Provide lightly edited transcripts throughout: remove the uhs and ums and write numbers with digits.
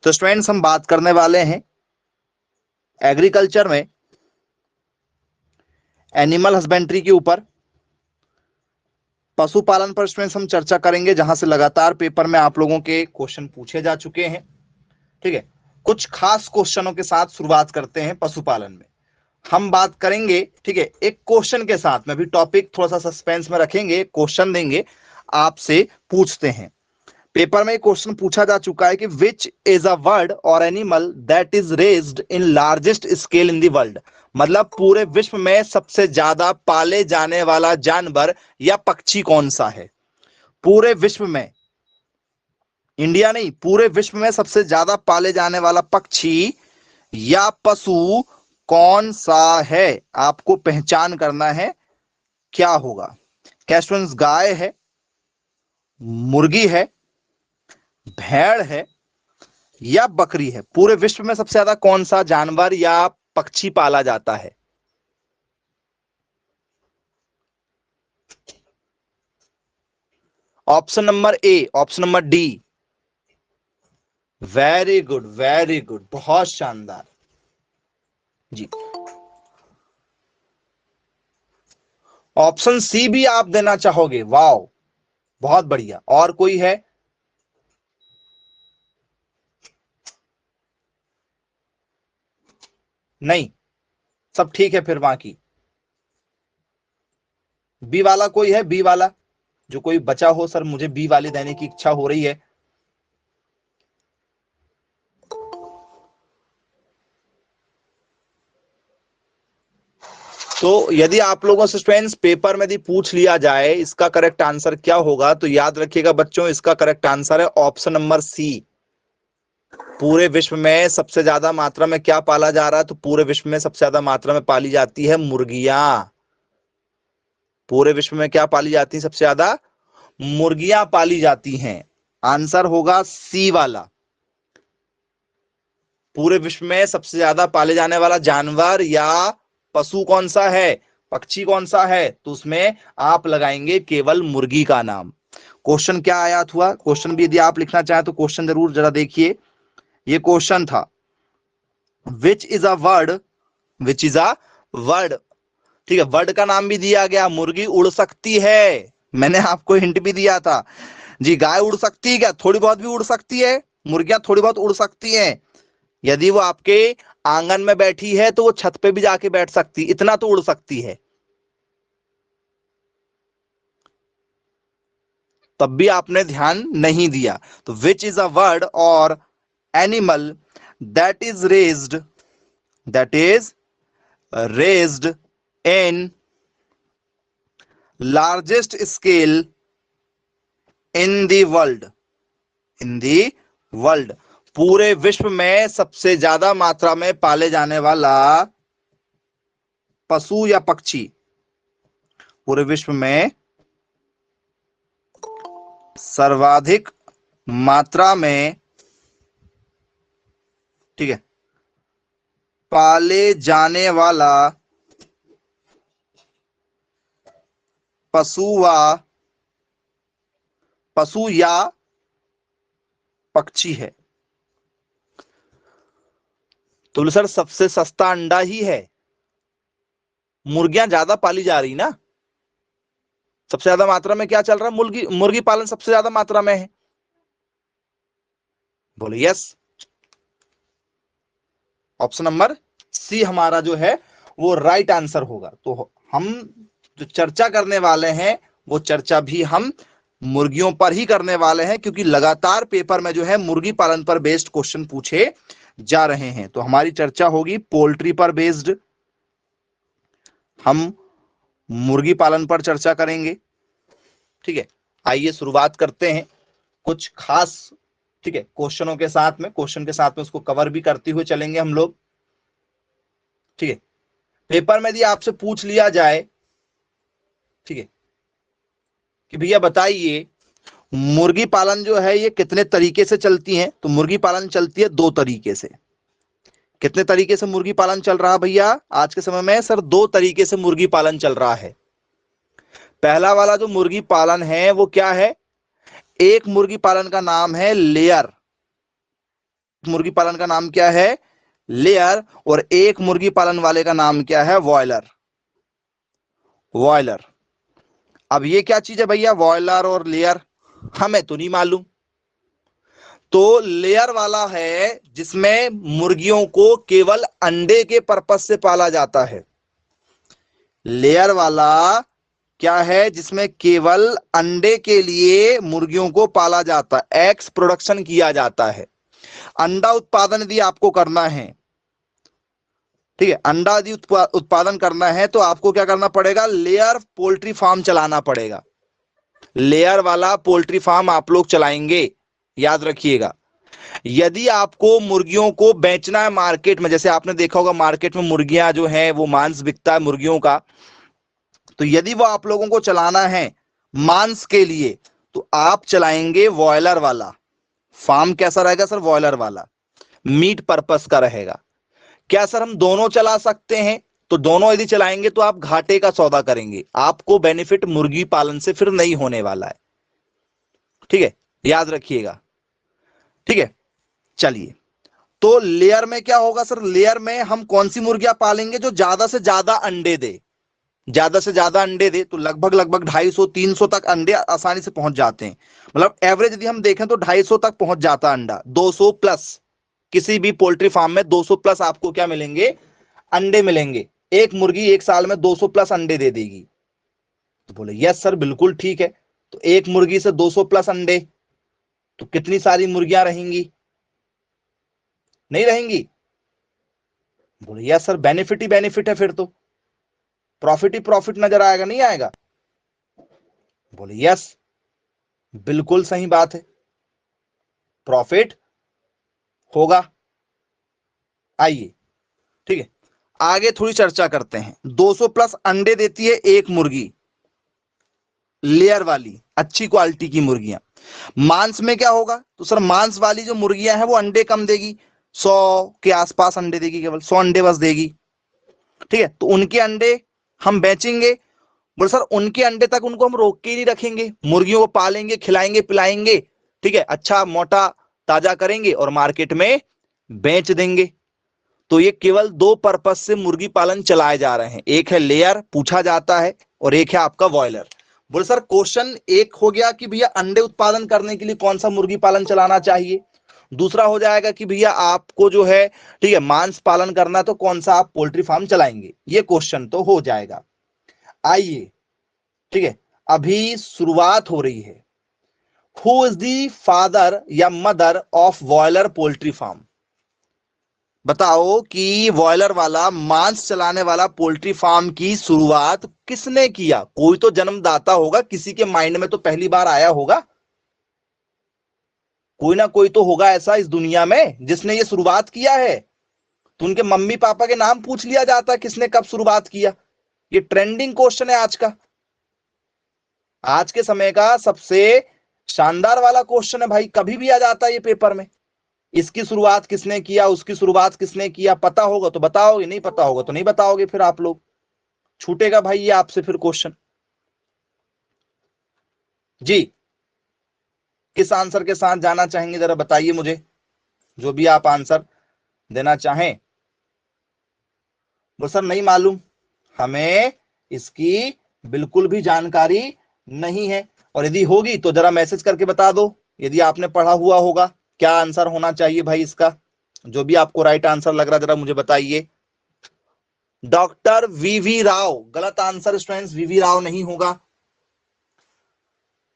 तो स्टूडेंट्स हम बात करने वाले हैं एग्रीकल्चर में एनिमल हस्बेंड्री के ऊपर, पशुपालन पर स्टूडेंट्स हम चर्चा करेंगे, जहां से लगातार पेपर में आप लोगों के क्वेश्चन पूछे जा चुके हैं। ठीक है, कुछ खास क्वेश्चनों के साथ शुरुआत करते हैं। पशुपालन में हम बात करेंगे, ठीक है, एक क्वेश्चन के साथ में। अभी टॉपिक थोड़ा सा सस्पेंस में रखेंगे, क्वेश्चन देंगे, आपसे पूछते हैं। पेपर में क्वेश्चन पूछा जा चुका है कि विच इज अ वर्ड और animal that is raised in largest scale in the world. मतलब पूरे विश्व में सबसे ज्यादा पाले जाने वाला जानवर या पक्षी कौन सा है? पूरे विश्व में, इंडिया नहीं, पूरे विश्व में सबसे ज्यादा पाले जाने वाला पक्षी या पशु कौन सा है? आपको पहचान करना है, क्या होगा? क्या स्टूडेंट्स गाय है, मुर्गी है, भेड़ है या बकरी है? पूरे विश्व में सबसे ज्यादा कौन सा जानवर या पक्षी पाला जाता है? Option number A, option number D. Very good, very good, बहुत शानदार जी। ऑप्शन सी भी आप देना चाहोगे? वाओ, बहुत बढ़िया। और कोई है? नहीं, सब ठीक है फिर। बाकी बी वाला कोई है? बी वाला जो कोई बचा हो, सर मुझे बी वाले देने की इच्छा हो रही है। तो यदि आप लोगों से स्टूडेंट्स पेपर में यदि पूछ लिया जाए इसका करेक्ट आंसर क्या होगा, तो याद रखिएगा बच्चों, इसका करेक्ट आंसर है ऑप्शन नंबर सी। पूरे विश्व में सबसे ज्यादा मात्रा में क्या पाला जा रहा है? तो पूरे विश्व में सबसे ज्यादा मात्रा में पाली जाती है मुर्गियां। पूरे विश्व में क्या पाली जाती है? सबसे ज्यादा मुर्गियां पाली जाती हैं। आंसर होगा सी वाला। पूरे विश्व में सबसे ज्यादा पाले जाने वाला जानवर या पशु कौन सा है, पक्षी कौन सा है? तो उसमें आप लगाएंगे केवल मुर्गी का नाम। क्वेश्चन क्या आया हुआ? क्वेश्चन भी यदि आप लिखना चाहें तो क्वेश्चन जरूर जरा देखिए। ये क्वेश्चन था, which is a word, which is a word. ठीक है, वर्ड का नाम भी दिया गया। मुर्गी उड़ सकती है, मैंने आपको हिंट भी दिया था जी। गाय उड़ सकती है क्या? थोड़ी बहुत भी उड़ सकती है। मुर्गियां थोड़ी बहुत उड़ सकती हैं। यदि वो आपके आंगन में बैठी है तो वो छत पे भी जाके बैठ सकती, इतना तो उड़ सकती है। तब भी आपने ध्यान नहीं दिया। तो विच इज अ वर्ड और animal that is raised, that is raised in largest scale in the world, in the world. पूरे विश्व में सबसे ज्यादा मात्रा में पाले जाने वाला पशु या पक्षी, पूरे विश्व में सर्वाधिक मात्रा में, ठीक है, पाले जाने वाला पशु या पक्षी है। तो सर सबसे सस्ता अंडा ही है। मुर्गियां ज्यादा पाली जा रही ना, सबसे ज्यादा मात्रा में क्या चल रहा है? मुर्गी, मुर्गी पालन सबसे ज्यादा मात्रा में है। बोले यस, ऑप्शन नंबर सी हमारा जो है वो राइट आंसर होगा। तो हम जो चर्चा करने वाले हैं वो चर्चा भी हम मुर्गियों पर ही करने वाले हैं, क्योंकि लगातार पेपर में जो है मुर्गी पालन पर बेस्ड क्वेश्चन पूछे जा रहे हैं। तो हमारी चर्चा होगी पोल्ट्री पर बेस्ड, हम मुर्गी पालन पर चर्चा करेंगे। ठीक है, आइए शुरुआत करते हैं कुछ खास, ठीक है, क्वेश्चनों के साथ में। क्वेश्चन के साथ में उसको कवर भी करते हुए चलेंगे हम लोग। ठीक है, पेपर में यदि आपसे पूछ लिया जाए, ठीक है, कि भैया बताइए मुर्गी पालन जो है ये कितने तरीके से चलती है? तो मुर्गी पालन चलती है दो तरीके से। कितने तरीके से मुर्गी पालन चल रहा है भैया आज के समय में? सर दो तरीके से मुर्गी पालन चल रहा है। पहला वाला जो मुर्गी पालन है वो क्या है? एक मुर्गी पालन का नाम है लेयर, मुर्गी पालन का नाम क्या है? लेयर। और एक मुर्गी पालन वाले का नाम क्या है? बॉयलर। बॉयलर। अब ये क्या चीज है भैया, बॉयलर और लेयर? हमें तो नहीं मालूम। तो लेयर वाला है जिसमें मुर्गियों को केवल अंडे के पर्पस से पाला जाता है। लेयर वाला क्या है? जिसमें केवल अंडे के लिए मुर्गियों को पाला जाता है, एग्स प्रोडक्शन किया जाता है। अंडा उत्पादन यदि आपको करना है, ठीक है, अंडा यदि उत्पादन करना है तो आपको क्या करना पड़ेगा? लेयर पोल्ट्री फार्म चलाना पड़ेगा। लेयर वाला पोल्ट्री फार्म आप लोग चलाएंगे, याद रखिएगा। यदि आपको मुर्गियों को बेचना है मार्केट में, जैसे आपने देखा होगा मार्केट में मुर्गियां जो है वो मांस बिकता है मुर्गियों का, तो यदि वो आप लोगों को चलाना है मांस के लिए तो आप चलाएंगे बॉयलर वाला फार्म। कैसा रहेगा सर? बॉयलर वाला, मीट पर्पस का रहेगा। क्या सर हम दोनों चला सकते हैं? तो दोनों यदि चलाएंगे तो आप घाटे का सौदा करेंगे, आपको बेनिफिट मुर्गी पालन से फिर नहीं होने वाला है। ठीक है, याद रखिएगा। ठीक है, चलिए। तो लेयर में क्या होगा सर? लेयर में हम कौन सी मुर्गियां पालेंगे जो ज्यादा से ज्यादा अंडे दे? ज्यादा से ज्यादा अंडे दे तो लगभग लगभग 250-300 तक अंडे आसानी से पहुंच जाते हैं। मतलब एवरेज यदि हम देखें तो 250 तक पहुंच जाता अंडा, 200 प्लस। किसी भी पोल्ट्री फार्म में 200 प्लस आपको क्या मिलेंगे? अंडे मिलेंगे। एक मुर्गी एक साल में 200 प्लस अंडे दे देगी। तो बोले यस सर बिल्कुल ठीक है। तो एक मुर्गी से 200 प्लस अंडे, तो कितनी सारी मुर्गियां रहेंगी? नहीं रहेंगी। बोले यस सर बेनिफिट ही बेनिफिट है, फिर तो प्रॉफिट ही प्रॉफिट नजर आएगा, नहीं आएगा? बोले यस बिल्कुल सही बात है, प्रॉफिट होगा। आइए, ठीक है, आगे थोड़ी चर्चा करते हैं। 200 प्लस अंडे देती है एक मुर्गी, लेयर वाली अच्छी क्वालिटी की मुर्गियां। मांस में क्या होगा? तो सर मांस वाली जो मुर्गियां हैं वो अंडे कम देगी, 100 के आसपास अंडे देगी, केवल 100 अंडे बस देगी। ठीक है, तो उनके अंडे हम बेचेंगे। बोले सर उनके अंडे तक उनको हम रोक के ही नहीं रखेंगे, मुर्गियों को पालेंगे, खिलाएंगे पिलाएंगे, ठीक है, अच्छा मोटा ताजा करेंगे और मार्केट में बेच देंगे। तो ये केवल दो पर्पस से मुर्गी पालन चलाए जा रहे हैं, एक है लेयर पूछा जाता है और एक है आपका बॉयलर। बोले सर क्वेश्चन एक हो गया कि भैया अंडे उत्पादन करने के लिए कौन सा मुर्गी पालन चलाना चाहिए। दूसरा हो जाएगा कि भैया आपको जो है, ठीक है, मांस पालन करना तो कौन सा आप पोल्ट्री फार्म चलाएंगे। ये क्वेश्चन तो हो जाएगा। आइए, ठीक है, अभी शुरुआत हो रही है। हु इज दी फादर या mother of broiler poultry farm? बताओ कि बॉयलर वाला मांस चलाने वाला पोल्ट्री फार्म की शुरुआत किसने किया? कोई तो जन्मदाता होगा, किसी के माइंड में तो पहली बार आया होगा, कोई ना कोई तो होगा ऐसा इस दुनिया में जिसने ये शुरुआत किया है। तो उनके मम्मी पापा के नाम पूछ लिया जाता है किसने कब शुरुआत किया। ये ट्रेंडिंग क्वेश्चन है आज का, आज के समय का सबसे शानदार वाला क्वेश्चन है भाई, कभी भी आ जाता है ये पेपर में। इसकी शुरुआत किसने किया, उसकी शुरुआत किसने किया, पता होगा तो बताओगे, नहीं पता होगा तो नहीं बताओगे, फिर आप लोग छूटेगा भाई ये आपसे फिर क्वेश्चन। जी, किस आंसर के साथ जाना चाहेंगे जरा बताइए मुझे, जो भी आप आंसर देना चाहें। वो सर नहीं मालूम, हमें इसकी बिल्कुल भी जानकारी नहीं है, और यदि होगी तो जरा मैसेज करके बता दो यदि आपने पढ़ा हुआ होगा क्या आंसर होना चाहिए भाई इसका। जो भी आपको राइट आंसर लग रहा जरा मुझे बताइए। डॉक्टर वीवी राव, गलत आंसर स्टूडेंट्स, वीवी राव नहीं होगा,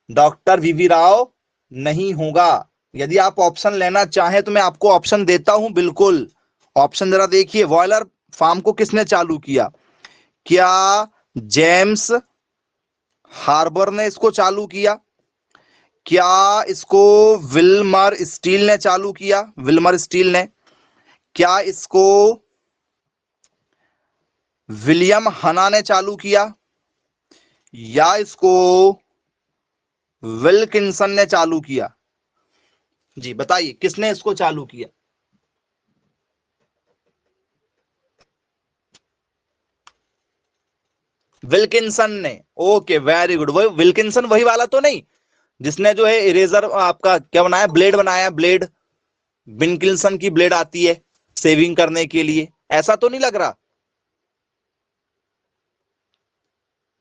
डॉक्टर वीवी राव नहीं होगा। यदि आप ऑप्शन लेना चाहें तो मैं आपको ऑप्शन देता हूं, बिल्कुल ऑप्शन जरा देखिए। बॉयलर फार्म को किसने चालू किया? क्या जेम्स हार्बर ने इसको चालू किया? क्या इसको विल्मर स्टील ने चालू किया? विल्मर स्टील ने? क्या इसको विलियम हना ने चालू किया? या इसको विल्किंसन ने चालू किया? जी बताइए किसने इसको चालू किया? विल्किंसन ने। Okay very good. वही विल्किंसन, वही वाला तो नहीं जिसने जो है इरेजर आपका क्या बनाया, ब्लेड बनाया, ब्लेड, विनकिल्सन की ब्लेड आती है सेविंग करने के लिए, ऐसा तो नहीं लग रहा।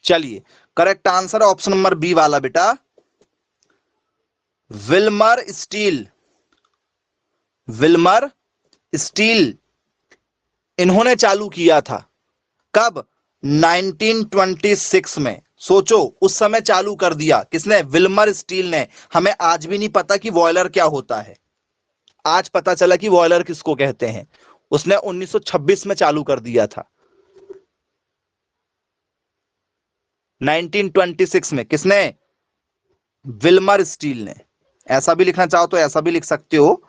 चलिए correct answer option number B वाला बेटा, विल्मर स्टील। विल्मर स्टील इन्होंने चालू किया था कब? 1926 में। सोचो उस समय चालू कर दिया किसने? विल्मर स्टील ने। हमें आज भी नहीं पता कि बॉयलर क्या होता है, आज पता चला कि बॉयलर किसको कहते हैं। उसने 1926 में चालू कर दिया था। 1926 में किसने? विल्मर स्टील ने। ऐसा भी लिखना चाहो तो ऐसा भी लिख सकते हो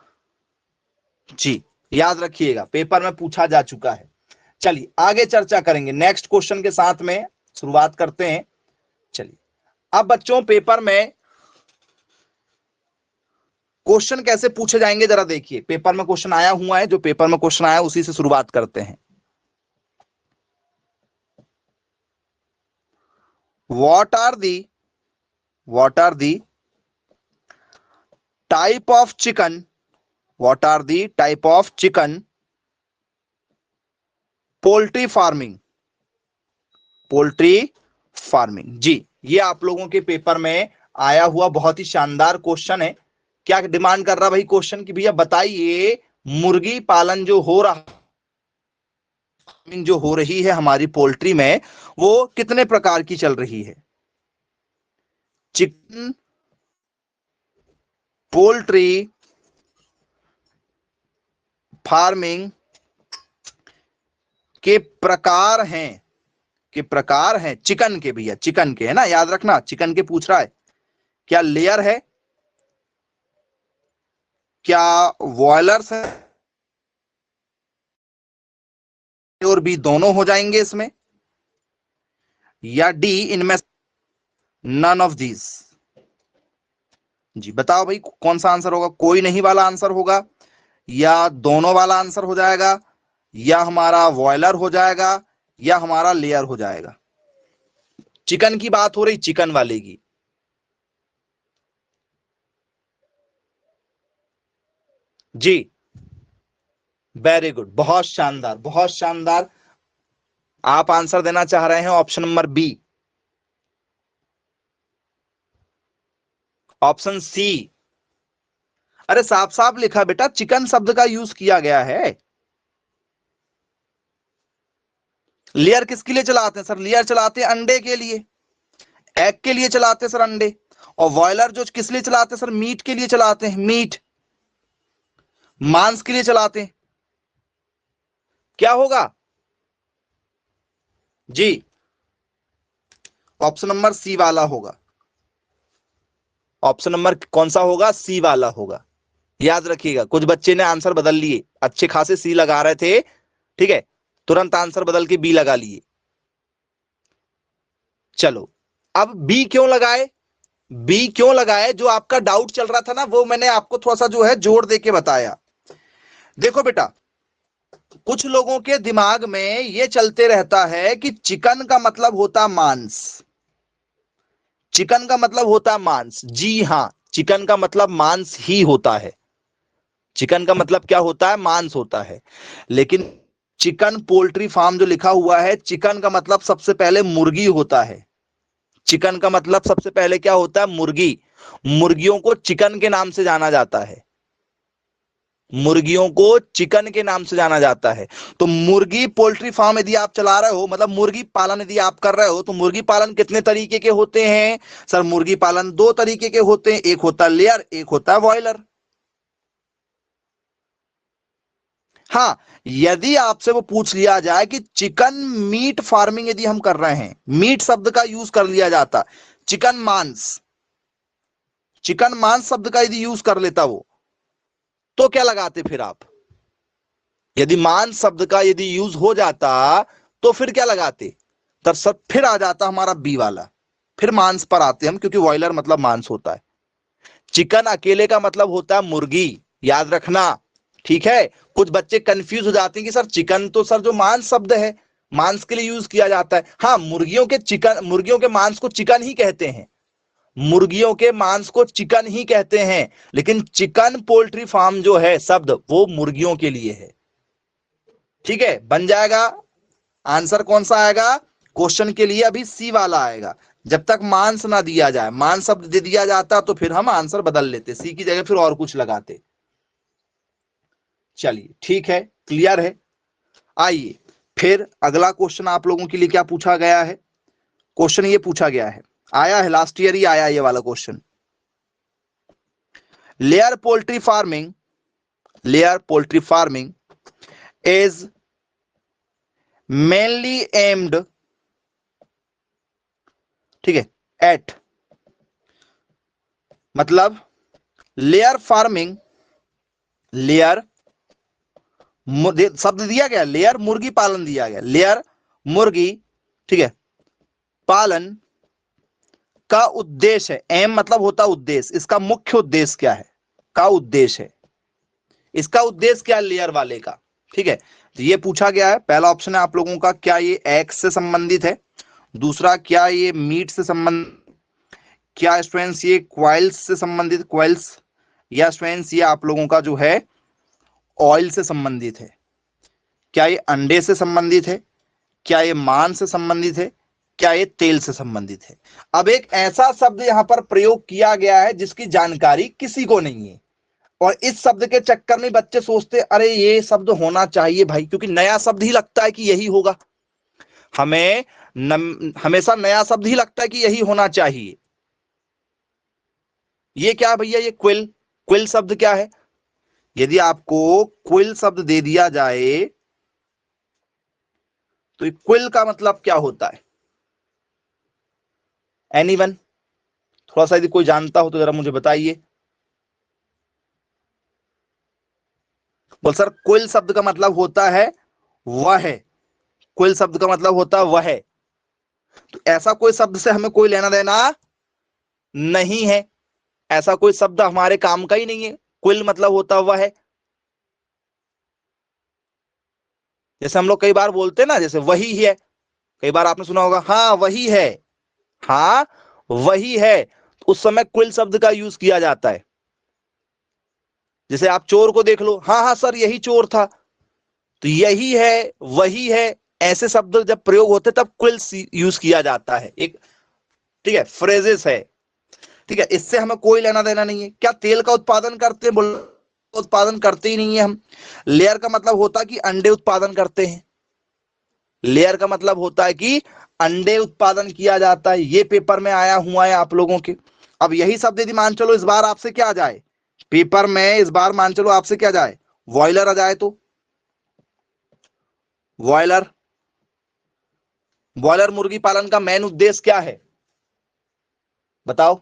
जी, याद रखिएगा पेपर में पूछा जा चुका है। चलिए आगे चर्चा करेंगे, नेक्स्ट क्वेश्चन के साथ में शुरुआत करते हैं। चलिए अब बच्चों पेपर में क्वेश्चन कैसे पूछे जाएंगे जरा देखिए। पेपर में क्वेश्चन आया हुआ है, जो पेपर में क्वेश्चन आया उसी से शुरुआत करते हैं। What are the type of chicken? What are the type of chicken poultry farming? Poultry farming जी, ये आप लोगों के पेपर में आया हुआ बहुत ही शानदार क्वेश्चन है। क्या डिमांड कर रहा भाई क्वेश्चन की? भैया बताइए मुर्गी पालन जो हो रहा, जो हो रही है हमारी पोल्ट्री में, वो कितने प्रकार की चल रही है? चिकन पोल्ट्री फार्मिंग के प्रकार हैं चिकन के, भैया चिकन के है ना, याद रखना चिकन के पूछ रहा है। क्या लेयर है, क्या बॉयलर्स है, और बी दोनों हो जाएंगे इसमें, या डी इनमें नन ऑफ दीज? जी बताओ भाई कौन सा आंसर होगा? कोई नहीं वाला आंसर होगा, या दोनों वाला आंसर हो जाएगा, या हमारा बॉयलर हो जाएगा, या हमारा लेयर हो जाएगा? चिकन की बात हो रही, चिकन वाले की। जी वेरी गुड, बहुत शानदार बहुत शानदार। आप आंसर देना चाह रहे हैं option number B, option C. अरे साफ साफ लिखा बेटा, चिकन शब्द का यूज किया गया है। लेयर किसके लिए चलाते हैं सर? लेयर चलाते हैं अंडे के लिए, एग के लिए चलाते हैं सर अंडे। और बॉयलर जो किस लिए चलाते हैं सर? मीट के लिए चलाते हैं, मीट मांस के लिए चलाते हैं। क्या होगा जी? ऑप्शन नंबर सी वाला होगा। ऑप्शन नंबर कौन सा होगा? सी वाला होगा। याद रखिएगा कुछ बच्चे ने आंसर बदल लिए, अच्छे खासे सी लगा रहे थे, ठीक है, तुरंत आंसर बदल के बी लगा लिए। चलो अब बी क्यों लगाए? बी क्यों लगाए? जो आपका डाउट चल रहा था ना, वो मैंने आपको थोड़ा सा जो है जोड़ दे के बताया। देखो बेटा, कुछ लोगों के दिमाग में ये चलते रहता है कि चिकन का मतलब होता मांस, चिकन का मतलब होता मांस। जी हां, चिकन का मतलब मांस ही होता है। चिकन का मतलब क्या होता है? मांस होता है। लेकिन चिकन पोल्ट्री फार्म जो लिखा हुआ है, चिकन का मतलब सबसे पहले मुर्गी होता है। चिकन का मतलब सबसे पहले क्या होता है? मुर्गी। मुर्गियों को चिकन के नाम से जाना जाता है, मुर्गियों को चिकन के नाम से जाना जाता है। तो मुर्गी पोल्ट्री फार्म यदि आप चला रहे हो, मतलब मुर्गी पालन यदि आप कर रहे हो, तो मुर्गी पालन कितने तरीके के होते हैं सर? मुर्गी पालन दो तरीके के होते हैं, एक होता है लेयर, एक होता है बॉयलर। हाँ, यदि आपसे वो पूछ लिया जाए कि चिकन मीट फार्मिंग यदि हम कर रहे हैं, मीट शब्द का यूज कर लिया जाता, चिकन मांस, चिकन मांस शब्द का यदि यूज कर लेता वो, तो क्या लगाते फिर आप? यदि मांस शब्द का यदि यूज हो जाता तो फिर क्या लगाते? तब सब फिर आ जाता हमारा बी वाला, फिर मांस पर आते हम, क्योंकि बॉयलर मतलब मांस होता है। चिकन अकेले का मतलब होता है मुर्गी, याद रखना, ठीक है। कुछ बच्चे कंफ्यूज हो जाते हैं कि सर चिकन तो सर जो मांस शब्द है, मांस के लिए यूज किया जाता है। हाँ, मुर्गियों के चिकन, मुर्गियों के मांस को चिकन ही कहते हैं, मुर्गियों के मांस को चिकन ही कहते हैं, लेकिन चिकन पोल्ट्री फार्म जो है शब्द वो मुर्गियों के लिए है। ठीक है, बन जाएगा। आंसर कौन सा आएगा क्वेश्चन के लिए? अभी सी वाला आएगा। जब तक मांस ना दिया जाए, मांस शब्द दे दिया जाता तो फिर हम आंसर बदल लेते, सी की जगह फिर और कुछ लगाते। चलिए ठीक है, क्लियर है। आइए फिर अगला क्वेश्चन आप लोगों के लिए क्या पूछा गया है। क्वेश्चन ये पूछा गया है, आया है लास्ट ईयर ही आया ये वाला question. Layer poultry farming is mainly aimed, ठीक है, एट, मतलब लेयर फार्मिंग, लेयर शब्द दिया गया, लेयर मुर्गी पालन दिया गया, लेयर मुर्गी, ठीक है, पालन का उद्देश्य है। एम मतलब होता उद्देश्य, इसका मुख्य उद्देश्य क्या है, का उद्देश्य है, इसका उद्देश्य क्या लेयर वाले का। ठीक है, तो ये पूछा गया है। पहला ऑप्शन है आप लोगों का, क्या ये एग्स से संबंधित है, दूसरा क्या ये मीट से संबंधित, क्या स्टूडेंट्स ये क्वाइल्स से संबंधित, क्वाइल्स, या स्टूडेंट्स ये आप लोगों का जो है ऑयल से संबंधित है, क्या ये अंडे से संबंधित है, क्या ये मांस से संबंधित है, क्या ये तेल से संबंधित है। अब एक ऐसा शब्द यहां पर प्रयोग किया गया है जिसकी जानकारी किसी को नहीं है, और इस शब्द के चक्कर में बच्चे सोचते अरे ये शब्द होना चाहिए भाई, क्योंकि नया शब्द ही लगता है कि यही होगा, हमें हमेशा नया शब्द ही लगता है कि यही होना चाहिए। ये क्या भैया, ये क्विल, क्विल शब्द क्या है? यदि आपको क्विल शब्द दे दिया जाए तो क्विल का मतलब क्या होता है? एनीवन, थोड़ा सा यदि कोई जानता हो तो जरा मुझे बताइए। बोल सर, क्विल शब्द का मतलब होता है वह है, क्विल शब्द का मतलब होता है वह है। तो ऐसा कोई शब्द से हमें कोई लेना देना नहीं है, ऐसा कोई शब्द हमारे काम का ही नहीं है। क्विल मतलब होता वह है, जैसे हम लोग कई बार बोलते हैं ना, जैसे वही है, कई बार आपने सुना होगा, हाँ वही है, हाँ वही है, तो उस समय क्विल शब्द का यूज किया जाता है। जैसे आप चोर को देख लो, हाँ हाँ सर यही चोर था, तो यही है, वही है, ऐसे शब्द जब प्रयोग होते तब क्विल यूज किया जाता है। एक, ठीक है, फ्रेजेस है। ठीक है, इससे हमें कोई लेना देना नहीं है। क्या तेल का उत्पादन करते हैं? बोल, उत्पादन करते ही नहीं है हम। लेयर का मतलब होता है कि अंडे उत्पादन करते हैं, लेयर का मतलब होता है कि अंडे उत्पादन किया जाता है। ये पेपर में आया हुआ है आप लोगों के। अब यही शब्द यदि मान चलो इस बार आपसे क्या आ जाए पेपर में, इस बार मान चलो आपसे क्या जाए, बॉयलर आ जाए, तो बॉयलर, बॉयलर मुर्गी पालन का मेन उद्देश्य क्या है बताओ?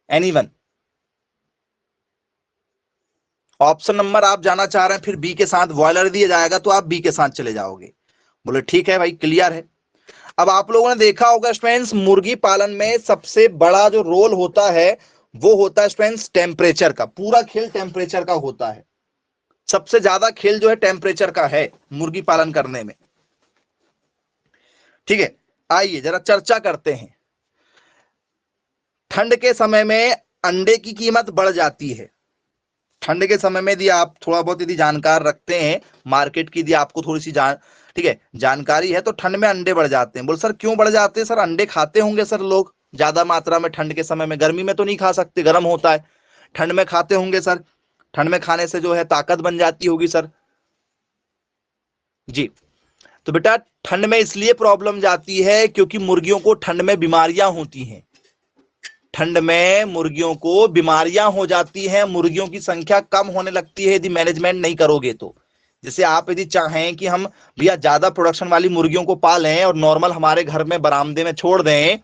एनीवन? ऑप्शन नंबर आप जाना चाह रहे हैं, फिर बी के साथ बॉयलर दिया जाएगा तो आप बी के साथ चले जाओगे। बोले ठीक है भाई, क्लियर है। अब आप लोगों ने देखा होगा स्टूडेंट्स, मुर्गी पालन में सबसे बड़ा जो रोल होता है वो होता है स्टूडेंट्स टेम्परेचर का। पूरा खेल टेम्परेचर का होता है, सबसे ज्यादा खेल जो है टेम्परेचर का है मुर्गी पालन करने में। ठीक है, आइए जरा चर्चा करते हैं। ठंड के समय में अंडे की कीमत बढ़ जाती है। ठंड के समय में यदि आप थोड़ा बहुत यदि जानकार रखते हैं मार्केट की, यदि आपको थोड़ी सी ठीक है जानकारी है, तो ठंड में अंडे बढ़ जाते हैं। बोल सर क्यों बढ़ जाते हैं? सर अंडे खाते होंगे सर लोग ज्यादा मात्रा में ठंड के समय में, गर्मी में तो नहीं खा सकते, गर्म होता है, ठंड में खाते होंगे सर, ठंड में खाने से जो है ताकत बन जाती होगी सर। जी, तो बेटा ठंड में इसलिए प्रॉब्लम जाती है क्योंकि मुर्गियों को ठंड में बीमारियां होती हैं, ठंड में मुर्गियों को बीमारियां हो जाती हैं, मुर्गियों की संख्या कम होने लगती है यदि मैनेजमेंट नहीं करोगे तो। जैसे आप यदि चाहें कि हम भैया ज्यादा प्रोडक्शन वाली मुर्गियों को पालें और नॉर्मल हमारे घर में बरामदे में छोड़ दें,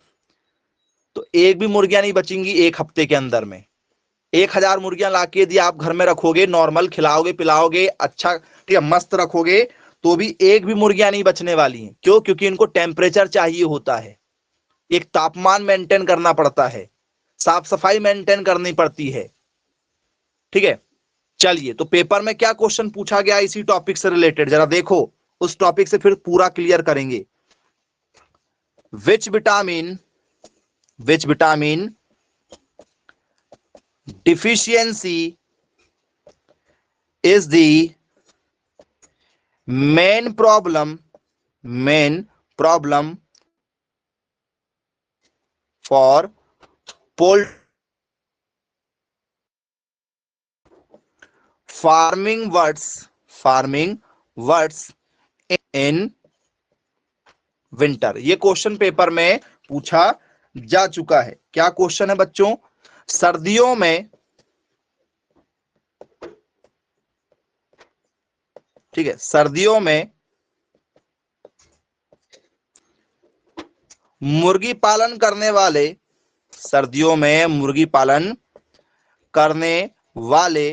तो एक भी मुर्गियां नहीं बचेंगी एक हफ्ते के अंदर में। 1000 मुर्गियां लाके यदि आप घर में रखोगे, नॉर्मल खिलाओगे पिलाओगे, अच्छा ठीक है मस्त रखोगे, तो भी एक भी मुर्गियां नहीं बचने वाली हैं। क्यों? क्योंकि इनको टेम्परेचर चाहिए होता है, एक तापमान मेंटेन करना पड़ता है, साफ सफाई मेंटेन करनी पड़ती है। ठीक है, चलिए तो पेपर में क्या क्वेश्चन पूछा गया इसी टॉपिक से रिलेटेड जरा देखो, उस टॉपिक से फिर पूरा क्लियर करेंगे। Which vitamin deficiency is the main problem for poultry farming words in winter। ये क्वेश्चन पेपर में पूछा जा चुका है। क्या क्वेश्चन है बच्चों? सर्दियों में, ठीक है, सर्दियों में मुर्गी पालन करने वाले, सर्दियों में मुर्गी पालन करने वाले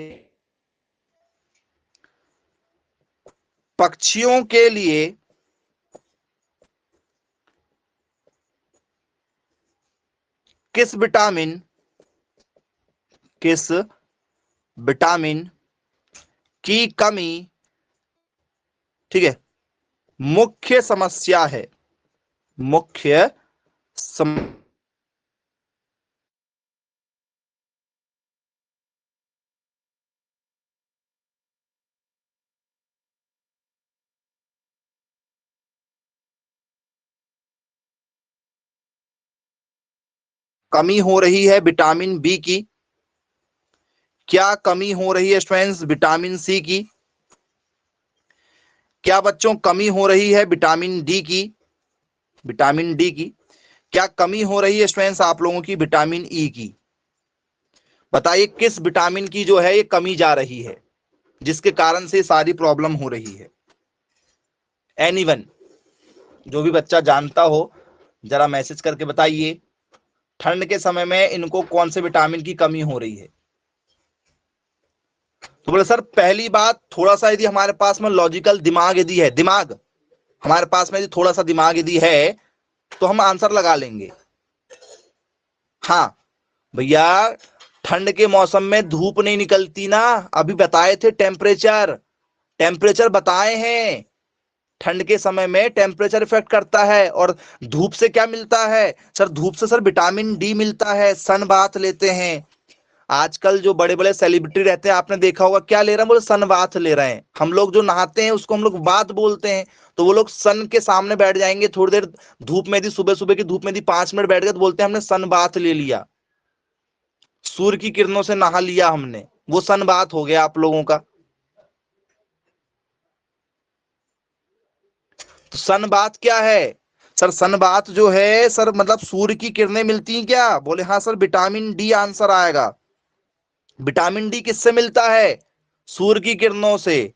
पक्षियों के लिए किस विटामिन की कमी, ठीक है, मुख्य समस्या है। कमी हो रही है विटामिन बी की। क्या कमी हो रही है स्टूडेंट्स विटामिन सी की? क्या बच्चों कमी हो रही है विटामिन डी की? क्या कमी हो रही है स्टूडेंट्स आप लोगों की विटामिन ई की? बताइए किस विटामिन की जो है ये कमी जा रही है, जिसके कारण से सारी प्रॉब्लम हो रही है? एनीवन, जो भी बच्चा जानता हो जरा मैसेज करके बताइए। ठंड के समय में इनको कौन से विटामिन की कमी हो रही है? तो बोले सर पहली बात, थोड़ा सा यदि हमारे पास में लॉजिकल दिमाग यदि है, दिमाग हमारे पास में यदि थोड़ा सा दिमाग यदि है तो हम आंसर लगा लेंगे। हाँ भैया, ठंड के मौसम में धूप नहीं निकलती ना, अभी बताए थे टेम्परेचर बताए हैं। ठंड के समय में टेम्परेचर इफेक्ट करता है। और धूप से क्या मिलता है सर? धूप से सर विटामिन डी मिलता है, सन बाथ लेते हैं। आजकल जो बड़े बड़े सेलिब्रिटी रहते हैं आपने देखा होगा, क्या ले रहे हैं? बोले सन बाथ ले रहे हैं। हम लोग जो नहाते हैं उसको हम लोग बाथ बोलते हैं। तो वो लोग सन के सामने बैठ जाएंगे, थोड़ी देर धूप में, सुबह सुबह की धूप में 5 मिनट बैठ गए तो बोलते हैं हमने सन बाथ ले लिया, सूर्य की किरणों से नहा लिया हमने, वो सन बाथ हो गया आप लोगों का। तो सन बाथ क्या है सर? सन बाथ जो है सर मतलब सूर्य की किरणें मिलती हैं क्या? बोले हाँ सर, विटामिन डी आंसर आएगा। विटामिन डी किससे मिलता है? सूर्य की किरणों से।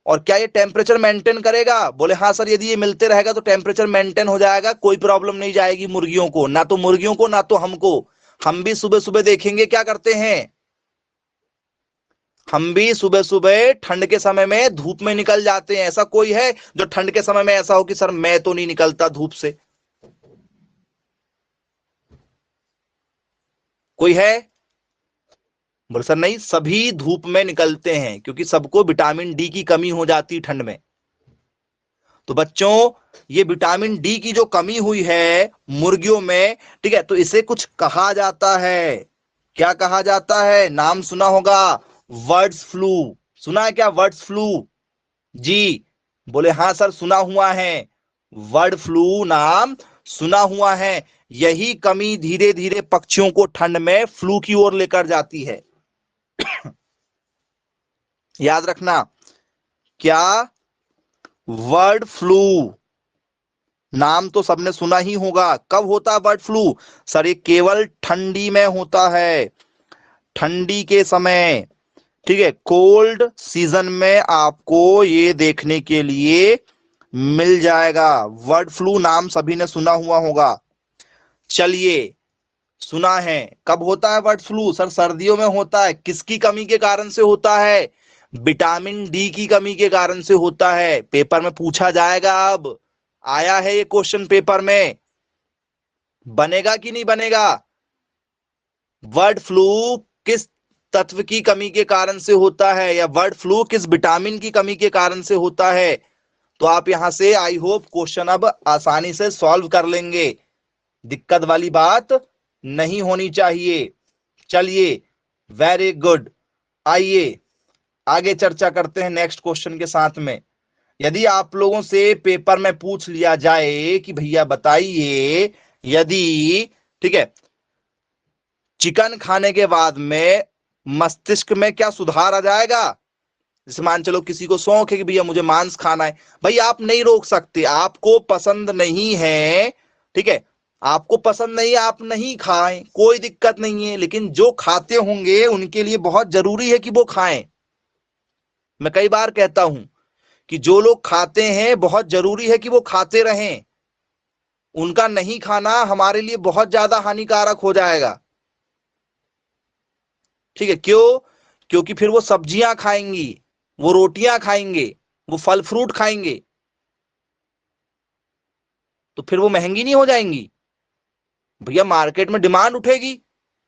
और क्या ये टेम्परेचर मेंटेन करेगा? बोले हाँ सर, यदि ये मिलते रहेगा तो टेम्परेचर मेंटेन हो जाएगा, कोई प्रॉब्लम नहीं जाएगी मुर्गियों को, ना तो मुर्गियों को ना तो हमको। हम भी सुबह सुबह देखेंगे क्या करते हैं, हम भी सुबह सुबह ठंड के समय में धूप में निकल जाते हैं। ऐसा कोई है जो ठंड के समय में ऐसा हो कि सर मैं तो नहीं निकलता धूप से? कोई है? बोले सर नहीं, सभी धूप में निकलते हैं क्योंकि सबको विटामिन डी की कमी हो जाती ठंड में। तो बच्चों ये विटामिन डी की जो कमी हुई है मुर्गियों में, ठीक है, तो इसे कुछ कहा जाता है। क्या कहा जाता है? नाम सुना होगा, बर्ड्स फ्लू। सुना है क्या बर्ड्स फ्लू? जी, बोले हाँ सर सुना हुआ है, बर्ड फ्लू नाम सुना हुआ है। यही कमी धीरे धीरे पक्षियों को ठंड में फ्लू की ओर लेकर जाती है। याद रखना, क्या बर्ड फ्लू नाम तो सबने सुना ही होगा। कब होता है बर्ड फ्लू? सर ये केवल ठंडी में होता है, ठंडी के समय, ठीक है, कोल्ड सीजन में आपको ये देखने के लिए मिल जाएगा। बर्ड फ्लू नाम सभी ने सुना हुआ होगा। चलिए, सुना है कब होता है बर्ड फ्लू? सर सर्दियों में होता है। किसकी कमी के कारण से होता है? विटामिन डी की कमी के कारण से होता है। पेपर में पूछा जाएगा, अब आया है ये क्वेश्चन पेपर में, बनेगा कि नहीं बनेगा? बर्ड फ्लू किस तत्व की कमी के कारण से होता है, या बर्ड फ्लू किस विटामिन की कमी के कारण से होता है? तो आप यहां से आई होप क्वेश्चन अब आसानी से सॉल्व कर लेंगे, दिक्कत वाली बात नहीं होनी चाहिए। चलिए वेरी गुड, आइए आगे चर्चा करते हैं नेक्स्ट क्वेश्चन के साथ में। यदि आप लोगों से पेपर में पूछ लिया जाए कि भैया बताइए, यदि ठीक है चिकन खाने के बाद में मस्तिष्क में क्या सुधार आ जाएगा? जैसे मान चलो किसी को शौक है कि भैया मुझे मांस खाना है, भाई आप नहीं रोक सकते, आपको पसंद नहीं है, ठीक है, आपको पसंद नहीं है, आप नहीं खाएं, कोई दिक्कत नहीं है, लेकिन जो खाते होंगे उनके लिए बहुत जरूरी है कि वो खाएं। मैं कई बार कहता हूं कि जो लोग खाते हैं बहुत जरूरी है कि वो खाते रहें, उनका नहीं खाना हमारे लिए बहुत ज्यादा हानिकारक हो जाएगा, ठीक है। क्यों? क्योंकि फिर वो सब्जियां खाएंगी, वो रोटियां खाएंगे, वो फल फ्रूट खाएंगे, तो फिर वो महंगी नहीं हो जाएंगी? भैया मार्केट में डिमांड उठेगी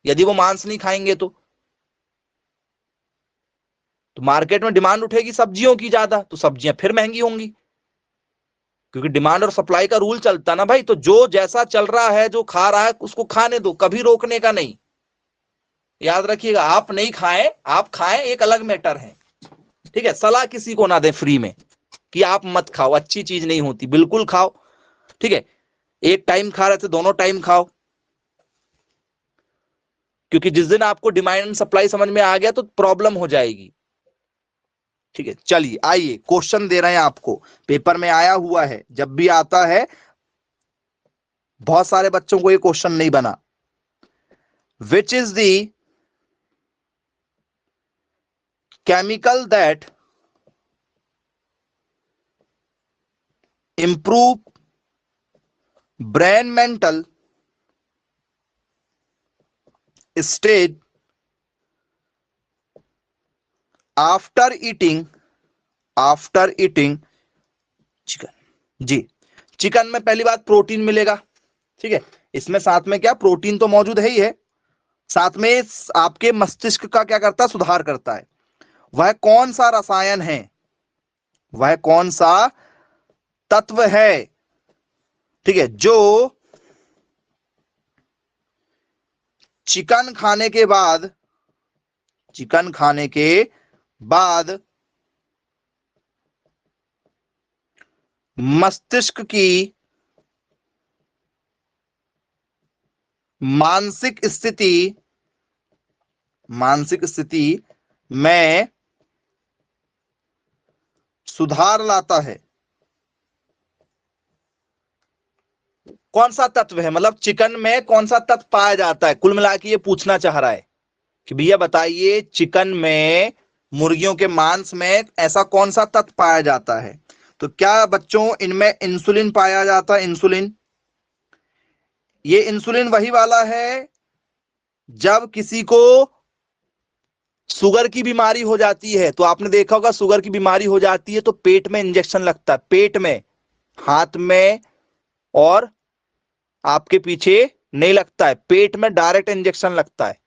यदि वो मांस नहीं खाएंगे तो मार्केट में डिमांड उठेगी सब्जियों की ज्यादा, तो सब्जियां फिर महंगी होंगी, क्योंकि डिमांड और सप्लाई का रूल चलता ना भाई। तो जो जैसा चल रहा है, जो खा रहा है उसको खाने दो, कभी रोकने का नहीं। याद रखिएगा, आप नहीं खाएं, आप खाएं एक अलग मैटर है, ठीक है। सलाह किसी को ना दें फ्री में कि आप मत खाओ, अच्छी चीज नहीं होती, बिल्कुल खाओ, ठीक है। एक टाइम खा रहे थे दोनों टाइम खाओ, क्योंकि जिस दिन आपको डिमांड एंड सप्लाई समझ में आ गया तो प्रॉब्लम हो जाएगी, ठीक है। चलिए आइए क्वेश्चन दे रहे हैं आपको, पेपर में आया हुआ है, जब भी आता है बहुत सारे बच्चों को ये क्वेश्चन नहीं बना। Which is the chemical that improve brain mental state after eating chicken? जी, चिकन में पहली बात प्रोटीन मिलेगा, ठीक है। इसमें साथ में क्या प्रोटीन तो मौजूद है ही है, साथ में आपके मस्तिष्क का क्या करता है, सुधार करता है। वह कौन सा रसायन है, वह कौन सा तत्व है, ठीक है, जो चिकन खाने के बाद मस्तिष्क की मानसिक स्थिति में सुधार लाता है? कौन सा तत्व है, मतलब चिकन में कौन सा तत्व पाया जाता है, कुल मिला के ये पूछना चाह रहा है कि भैया बताइए चिकन में, मुर्गियों के मांस में ऐसा कौन सा तत्व पाया जाता है? तो क्या बच्चों इनमें इंसुलिन पाया जाता है? इंसुलिन, ये इंसुलिन वही वाला है जब किसी को शुगर की बीमारी हो जाती है, तो आपने देखा होगा शुगर की बीमारी हो जाती है तो पेट में इंजेक्शन लगता है, पेट में, हाथ में और आपके पीछे नहीं लगता है, पेट में डायरेक्ट इंजेक्शन लगता है।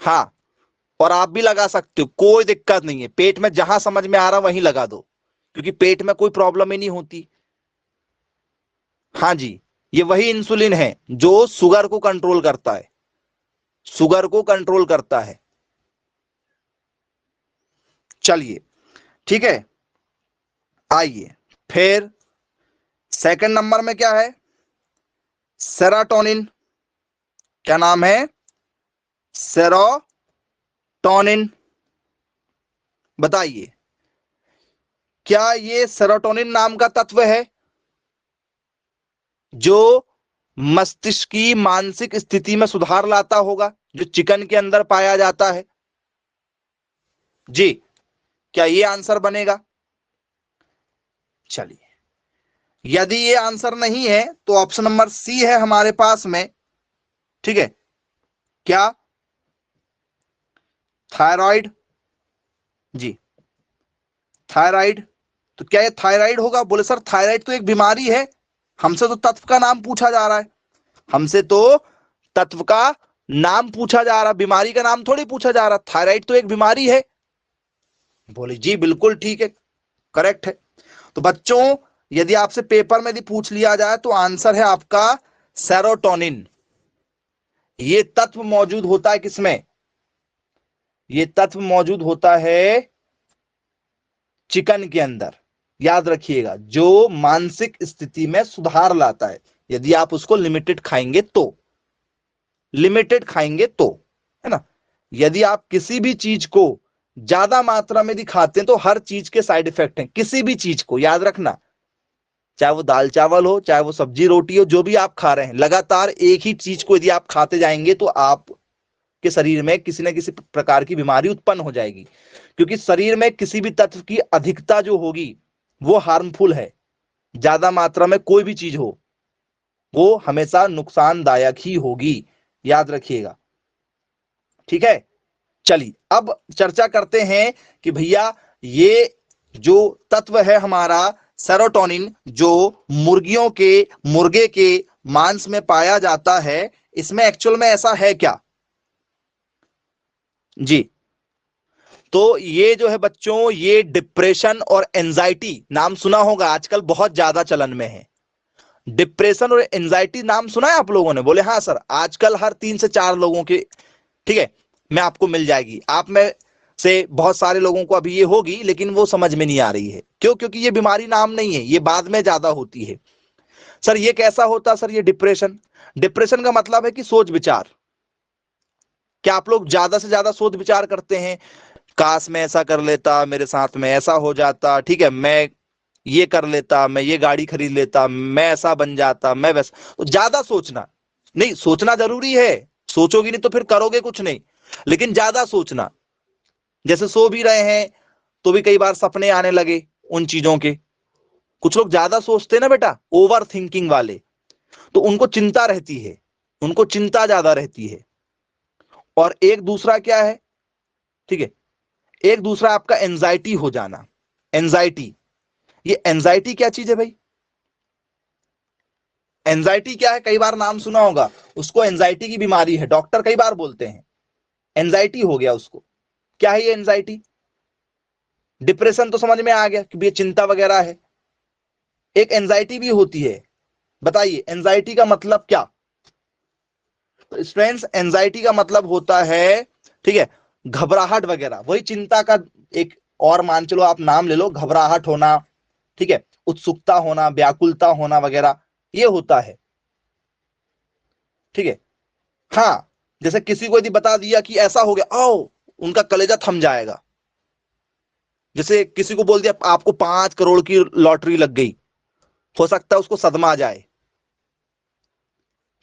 हाँ, और आप भी लगा सकते हो, कोई दिक्कत नहीं है, पेट में जहां समझ में आ रहा वहीं लगा दो, क्योंकि पेट में कोई प्रॉब्लम ही नहीं होती। हाँ जी, ये वही इंसुलिन है जो शुगर को कंट्रोल करता है, शुगर को कंट्रोल करता है। चलिए ठीक है, आइए फिर सेकंड नंबर में क्या है, सेरोटोनिन। क्या नाम है? सेरोटोनिन। बताइए क्या ये सेरोटोनिन नाम का तत्व है जो मस्तिष्क की मानसिक स्थिति में सुधार लाता होगा, जो चिकन के अंदर पाया जाता है? जी, क्या ये आंसर बनेगा? चलिए, यदि ये आंसर नहीं है तो ऑप्शन नंबर सी है हमारे पास में, ठीक है। क्या? थायराइड। जी, थायराइड। तो क्या ये थायराइड होगा? बोले सर थायराइड तो एक बीमारी है, हमसे तो तत्व का नाम पूछा जा रहा है, हमसे तो तत्व का नाम पूछा जा रहा, बीमारी का नाम थोड़ी पूछा जा रहा, थायराइड तो एक बीमारी है। बोले जी बिल्कुल ठीक है, करेक्ट है। तो बच्चों यदि आपसे पेपर में यदि पूछ लिया जाए तो आंसर है आपका सेरोटोनिन। ये तत्व मौजूद होता है किसमें? ये तत्व मौजूद होता है चिकन के अंदर। याद रखिएगा, जो मानसिक स्थिति में सुधार लाता है, यदि आप उसको लिमिटेड खाएंगे तो, लिमिटेड खाएंगे तो, है ना। यदि आप किसी भी चीज को ज्यादा मात्रा में दिखाते हैं तो हर चीज के साइड इफेक्ट हैं, किसी भी चीज को याद रखना, चाहे वो दाल चावल हो, चाहे वो सब्जी रोटी हो, जो भी आप खा रहे हैं, लगातार एक ही चीज को यदि आप खाते जाएंगे तो आप के शरीर में किसी न किसी प्रकार की बीमारी उत्पन्न हो जाएगी, क्योंकि शरीर में किसी भी तत्व की अधिकता जो होगी वो हार्मफुल है। ज्यादा मात्रा में कोई भी चीज हो वो हमेशा नुकसानदायक ही होगी, याद रखिएगा, ठीक है। चलिए अब चर्चा करते हैं कि भैया ये जो तत्व है हमारा सेरोटोनिन, जो मुर्गे के मांस में पाया जाता है, इसमें एक्चुअल में ऐसा है क्या जी? तो ये जो है बच्चों, ये डिप्रेशन और एंजाइटी नाम सुना होगा, आजकल बहुत ज्यादा चलन में है। डिप्रेशन और एंजाइटी नाम सुना है आप लोगों ने? बोले हाँ सर, आजकल हर 3 से 4 लोगों के, ठीक है, मैं आपको मिल जाएगी। आप में से बहुत सारे लोगों को अभी ये होगी लेकिन वो समझ में नहीं आ रही है। क्यों? क्योंकि ये बीमारी नाम नहीं है, ये बाद में ज्यादा होती है। सर ये कैसा होता? सर ये डिप्रेशन, डिप्रेशन का मतलब है कि सोच विचार। क्या आप लोग ज्यादा से ज्यादा सोच विचार करते हैं? काश मैं ऐसा कर लेता, मेरे साथ में ऐसा हो जाता, ठीक है, मैं ये कर लेता, मैं ये गाड़ी खरीद लेता, मैं ऐसा बन जाता, मैं वैसा। तो ज्यादा सोचना नहीं, सोचना जरूरी है, सोचोगी नहीं तो फिर करोगे कुछ नहीं, लेकिन ज्यादा सोचना। जैसे सो भी रहे हैं तो भी कई बार सपने आने लगे उन चीजों के। कुछ लोग ज्यादा सोचते हैं ना बेटा, ओवर थिंकिंग वाले, तो उनको चिंता रहती है, उनको चिंता ज्यादा रहती है। और एक दूसरा क्या है, ठीक है, एक दूसरा आपका एंजाइटी हो जाना। एंजाइटी, ये एंजाइटी क्या चीज है भाई? एंजाइटी क्या है? कई बार नाम सुना होगा, उसको एंजाइटी की बीमारी है, डॉक्टर कई बार बोलते हैं एंजाइटी हो गया उसको। क्या है ये एंजाइटी? डिप्रेशन तो समझ में आ गया कि ये चिंता वगैरह है, एक एंजाइटी भी होती है। बताइए एंजाइटी का मतलब क्या? तो स्टूडेंट्स, एंजाइटी का मतलब होता है, ठीक है, घबराहट वगैरह, वही चिंता का एक और मान चलो आप नाम ले लो, घबराहट होना, ठीक है, उत्सुकता होना, व्याकुलता होना वगैरह, ये होता है, ठीक है। हाँ, जैसे किसी को यदि बता दिया कि ऐसा हो गया, आओ, उनका कलेजा थम जाएगा। जैसे किसी को बोल दिया आपको 5 करोड़ की लॉटरी लग गई, हो सकता है उसको सदमा आ जाए।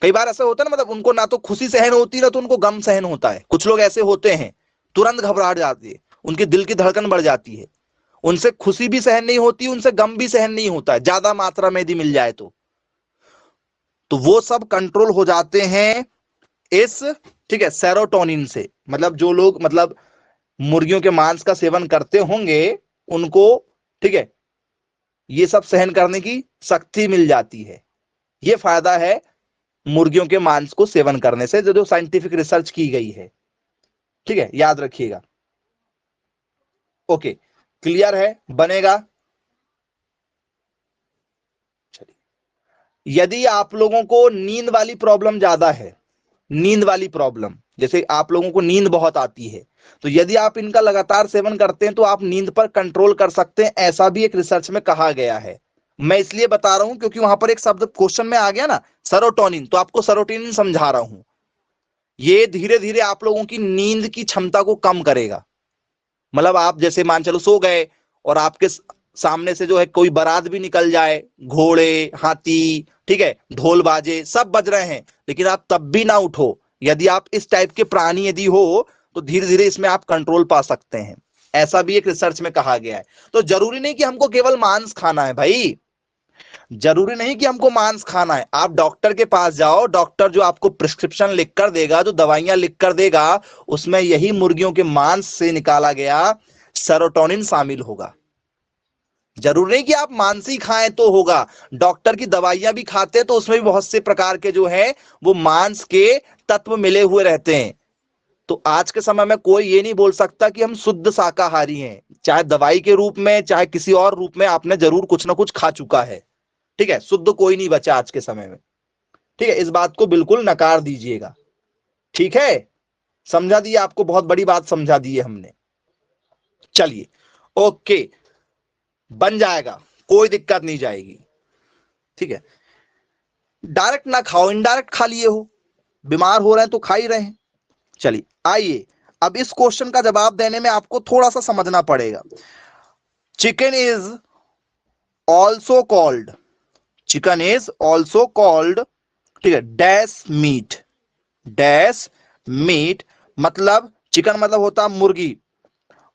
कई बार ऐसा होता है ना, मतलब उनको ना तो खुशी सहन होती है ना तो उनको गम सहन होता है। कुछ लोग ऐसे होते हैं, तुरंत घबराहट जाती है, उनके दिल की धड़कन बढ़ जाती है, उनसे खुशी भी सहन नहीं होती, उनसे गम भी सहन नहीं होता है, ज्यादा मात्रा में यदि मिल जाए तो वो सब कंट्रोल हो जाते हैं इस, ठीक है, सेरोटोनिन से। मतलब जो लोग मतलब मुर्गियों के मांस का सेवन करते होंगे उनको, ठीक है, ये सब सहन करने की शक्ति मिल जाती है। ये फायदा है मुर्गियों के मांस को सेवन करने से, जो साइंटिफिक रिसर्च की गई है, ठीक है, याद रखिएगा। ओके, क्लियर है? बनेगा? यदि आप लोगों को नींद वाली प्रॉब्लम ज्यादा है, नींद वाली प्रॉब्लम, जैसे आप लोगों को नींद बहुत आती है, तो यदि आप इनका लगातार सेवन करते हैं तो आप नींद पर कंट्रोल कर सकते हैं, ऐसा भी एक रिसर्च में कहा गया है। मैं इसलिए बता रहा हूं क्योंकि वहां पर एक शब्द क्वेश्चन में आ गया ना, सेरोटोनिन, तो आपको सेरोटोनिन समझा रहा हूं। ये धीरे धीरे आप लोगों की नींद की क्षमता को कम करेगा। मतलब आप जैसे मान चलो सो गए और आपके सामने से जो है कोई बारात भी निकल जाए, घोड़े, हाथी, ठीक है, ढोल बाजे सब बज रहे हैं, लेकिन आप तब भी ना उठो। यदि आप इस टाइप के प्राणी यदि हो तो धीरे धीरे इसमें आप कंट्रोल पा सकते हैं, ऐसा भी एक रिसर्च में कहा गया है। तो जरूरी नहीं कि हमको केवल मांस खाना है भाई, जरूरी नहीं कि हमको मांस खाना है। आप डॉक्टर के पास जाओ, डॉक्टर जो आपको प्रिस्क्रिप्शन लिख कर देगा, जो दवाइयां लिख कर देगा, उसमें यही मुर्गियों के मांस से निकाला गया सेरोटोनिन शामिल होगा। जरूरी नहीं कि आप मांस ही खाएं तो होगा, डॉक्टर की दवाइयां भी खाते हैं तो उसमें भी बहुत से प्रकार के जो है वो मांस के तत्व मिले हुए रहते हैं। तो आज के समय में कोई ये नहीं बोल सकता कि हम शुद्ध शाकाहारी हैं। चाहे दवाई के रूप में चाहे किसी और रूप में आपने जरूर कुछ ना कुछ खा चुका है। ठीक है, शुद्ध कोई नहीं बचा आज के समय में। ठीक है, इस बात को बिल्कुल नकार दीजिएगा। ठीक है, समझा दिए आपको, बहुत बड़ी बात समझा दी है हमने। चलिए ओके, बन जाएगा, कोई दिक्कत नहीं जाएगी। ठीक है, डायरेक्ट ना खाओ, इनडायरेक्ट खा लिए हो, बीमार हो रहे हैं तो खा ही रहे हैं। चलिए आइए, अब इस क्वेश्चन का जवाब देने में आपको थोड़ा सा समझना पड़ेगा। Chicken is also called, chicken is also called, ठीक है, डैश मीट, डैश मीट, मतलब चिकन मतलब होता मुर्गी,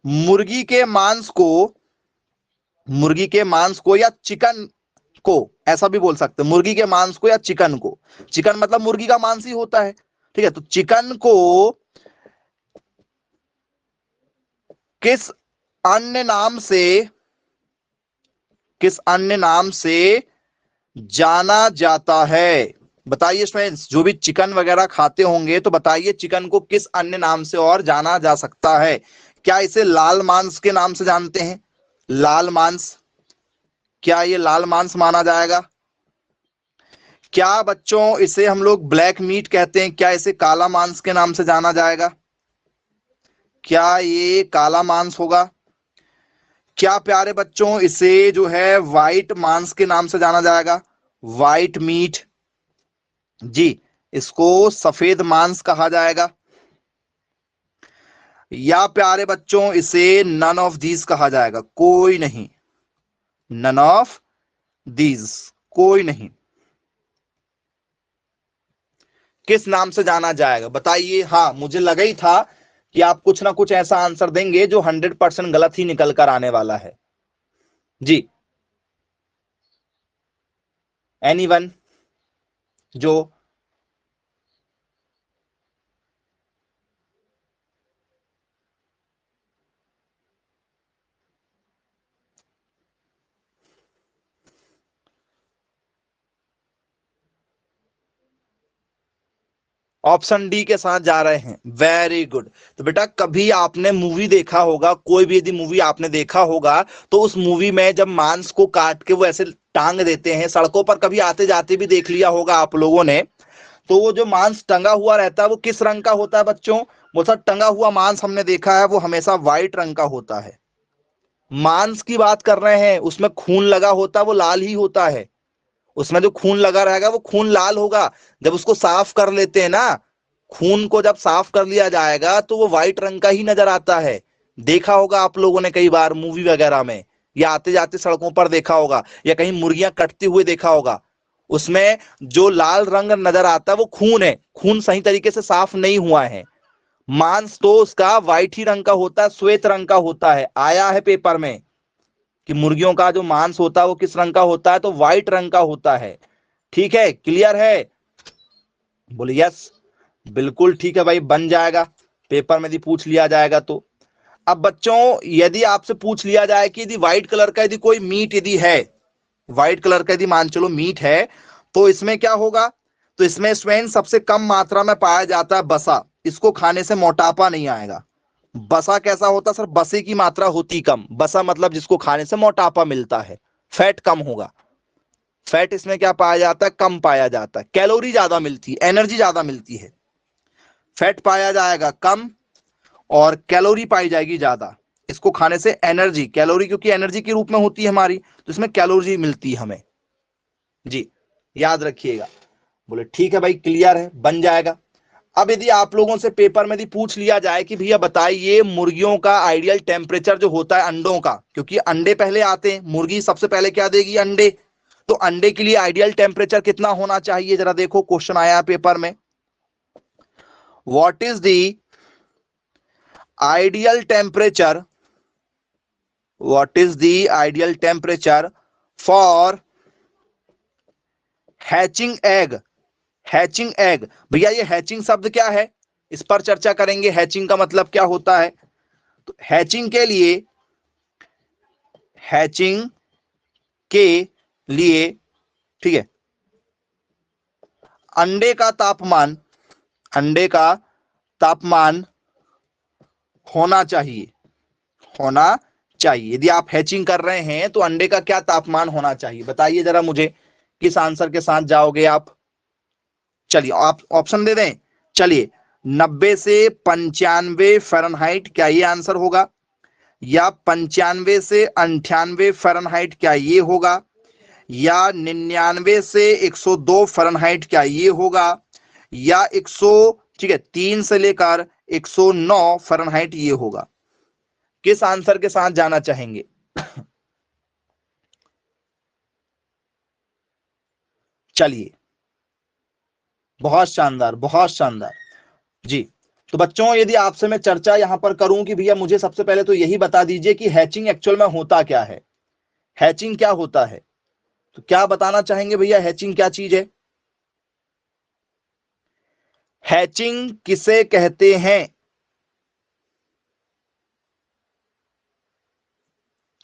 मुर्गी के मांस को, मुर्गी के मांस को या चिकन को, ऐसा भी बोल सकते हैं, मुर्गी के मांस को या चिकन को, चिकन मतलब मुर्गी का मांस ही होता है। ठीक है, तो चिकन को किस अन्य नाम से, किस अन्य नाम से जाना जाता है? बताइए फ्रेंड्स, जो भी चिकन वगैरह खाते होंगे तो बताइए चिकन को किस अन्य नाम से और जाना जा सकता है? क्या इसे लाल मांस के नाम से जानते हैं? लाल मांस, क्या ये लाल मांस माना जाएगा? क्या बच्चों इसे हम लोग ब्लैक मीट कहते हैं? क्या इसे काला मांस के नाम से जाना जाएगा? क्या ये काला मांस होगा? क्या प्यारे बच्चों इसे जो है व्हाइट मांस के नाम से जाना जाएगा? व्हाइट मीट, जी, इसको सफेद मांस कहा जाएगा। या प्यारे बच्चों इसे नन ऑफ दीज कहा जाएगा? कोई नहीं, नन ऑफ दीज, कोई नहीं। किस नाम से जाना जाएगा बताइए? हाँ, मुझे लगा ही था कि आप कुछ ना कुछ ऐसा आंसर देंगे जो 100% गलत ही निकल कर आने वाला है। जी, एनीवन जो, ऑप्शन डी के साथ जा रहे हैं, वेरी गुड। तो बेटा कभी आपने मूवी देखा होगा, कोई भी यदि मूवी आपने देखा होगा तो उस मूवी में जब मांस को काट के वो ऐसे टांग देते हैं, सड़कों पर कभी आते जाते भी देख लिया होगा आप लोगों ने, तो वो जो मांस टंगा हुआ रहता है वो किस रंग का होता है बच्चों? वो सब टंगा हुआ मांस हमने देखा है वो हमेशा व्हाइट रंग का होता है। मांस की बात कर रहे हैं, उसमें खून लगा होता है वो लाल ही होता है, उसमें जो खून लगा रहेगा वो खून लाल होगा। जब उसको साफ कर लेते हैं ना, खून को जब साफ कर लिया जाएगा तो वो व्हाइट रंग का ही नजर आता है। देखा होगा आप लोगों ने कई बार मूवी वगैरह में, या आते जाते सड़कों पर देखा होगा, या कहीं मुर्गियां कटते हुए देखा होगा, उसमें जो लाल रंग नजर आता है वो खून है, खून सही तरीके से साफ नहीं हुआ है। मांस तो उसका व्हाइट ही रंग का होता है, श्वेत रंग का होता है, आया है पेपर में कि मुर्गियों का जो मांस होता है वो किस रंग का होता है, तो व्हाइट रंग का होता है। ठीक है, क्लियर है? बोले यस, बिल्कुल ठीक है भाई, बन जाएगा, पेपर में यदि पूछ लिया जाएगा तो। अब बच्चों यदि आपसे पूछ लिया जाए कि यदि व्हाइट कलर का यदि कोई मीट यदि है, व्हाइट कलर का यदि मान चलो मीट है, तो इसमें क्या होगा? तो इसमें स्वेन सबसे कम मात्रा में पाया जाता है बसा, इसको खाने से मोटापा नहीं आएगा। बसा कैसा होता है सर? बसे की मात्रा होती कम, बसा मतलब जिसको खाने से मोटापा मिलता है, फैट कम होगा। फैट इसमें क्या पाया जाता है? कम पाया जाता है। कैलोरी ज्यादा मिलती है, एनर्जी ज्यादा मिलती है। फैट पाया जाएगा कम और कैलोरी पाई जाएगी ज्यादा। इसको खाने से एनर्जी, कैलोरी क्योंकि एनर्जी के रूप में होती है हमारी, तो इसमें कैलोरी मिलती है हमें। जी, याद रखिएगा। बोले ठीक है भाई, क्लियर है, बन जाएगा। अब यदि आप लोगों से पेपर में यदि पूछ लिया जाए कि भैया बताइए मुर्गियों का आइडियल टेम्परेचर जो होता है अंडों का, क्योंकि अंडे पहले आते हैं, मुर्गी सबसे पहले क्या देगी? अंडे। तो अंडे के लिए आइडियल टेम्परेचर कितना होना चाहिए? जरा देखो, क्वेश्चन आया पेपर में, what is the ideal temperature, what is the ideal temperature for hatching egg? Hatching egg, भैया ये हैचिंग शब्द क्या है, इस पर चर्चा करेंगे। हैचिंग का मतलब क्या होता है? तो हैचिंग के लिए, हैचिंग के लिए, ठीक है, अंडे का तापमान, अंडे का तापमान होना चाहिए, होना चाहिए? यदि आप हैचिंग कर रहे हैं तो अंडे का क्या तापमान होना चाहिए? बताइए जरा मुझे, किस आंसर के साथ जाओगे आप? चलिए आप ऑप्शन दे दें। चलिए, 90 से 95 फ़ारेनहाइट, क्या ये आंसर होगा? या 95 से 98 फ़ारेनहाइट, क्या ये होगा? या 99 से 102 फ़ारेनहाइट, क्या ये होगा? या 100, ठीक है, 3 से लेकर 109 फ़ारेनहाइट ये होगा? किस आंसर के साथ जाना चाहेंगे? चलिए, बहुत शानदार, बहुत शानदार जी। तो बच्चों, यदि आपसे मैं चर्चा यहां पर करूं कि भैया मुझे सबसे पहले तो यही बता दीजिए कि हैचिंग एक्चुअल में होता क्या है, हैचिंग क्या होता है, तो क्या बताना चाहेंगे भैया, हैचिंग क्या चीज है? हैचिंग किसे कहते हैं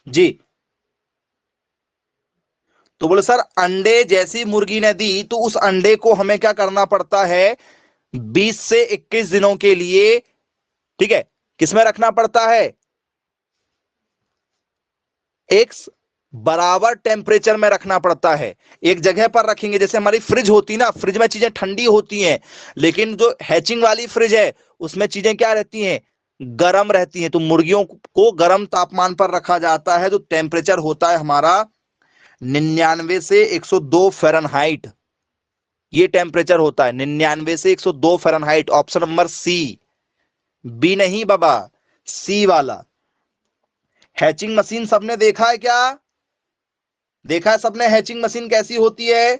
जी? तो बोले सर, अंडे जैसी मुर्गी ने दी तो उस अंडे को हमें क्या करना पड़ता है? 20 से 21 दिनों के लिए, ठीक है, किसमें रखना पड़ता है? एक बराबर टेम्परेचर में रखना पड़ता है। एक जगह पर रखेंगे, जैसे हमारी फ्रिज होती ना, फ्रिज में चीजें ठंडी होती हैं, लेकिन जो हैचिंग वाली फ्रिज है उसमें चीजें क्या रहती हैं? गर्म रहती हैं। तो मुर्गियों को गर्म तापमान पर रखा जाता है, जो टेम्परेचर होता है हमारा 99 से 102 फ़ारेनहाइट। ये टेम्परेचर होता है 99 से 102 Fahrenheit. Option number C, B नहीं बाबा, सी वाला। हैचिंग मशीन सबने देखा है क्या? देखा है सबने हैचिंग मशीन कैसी होती है?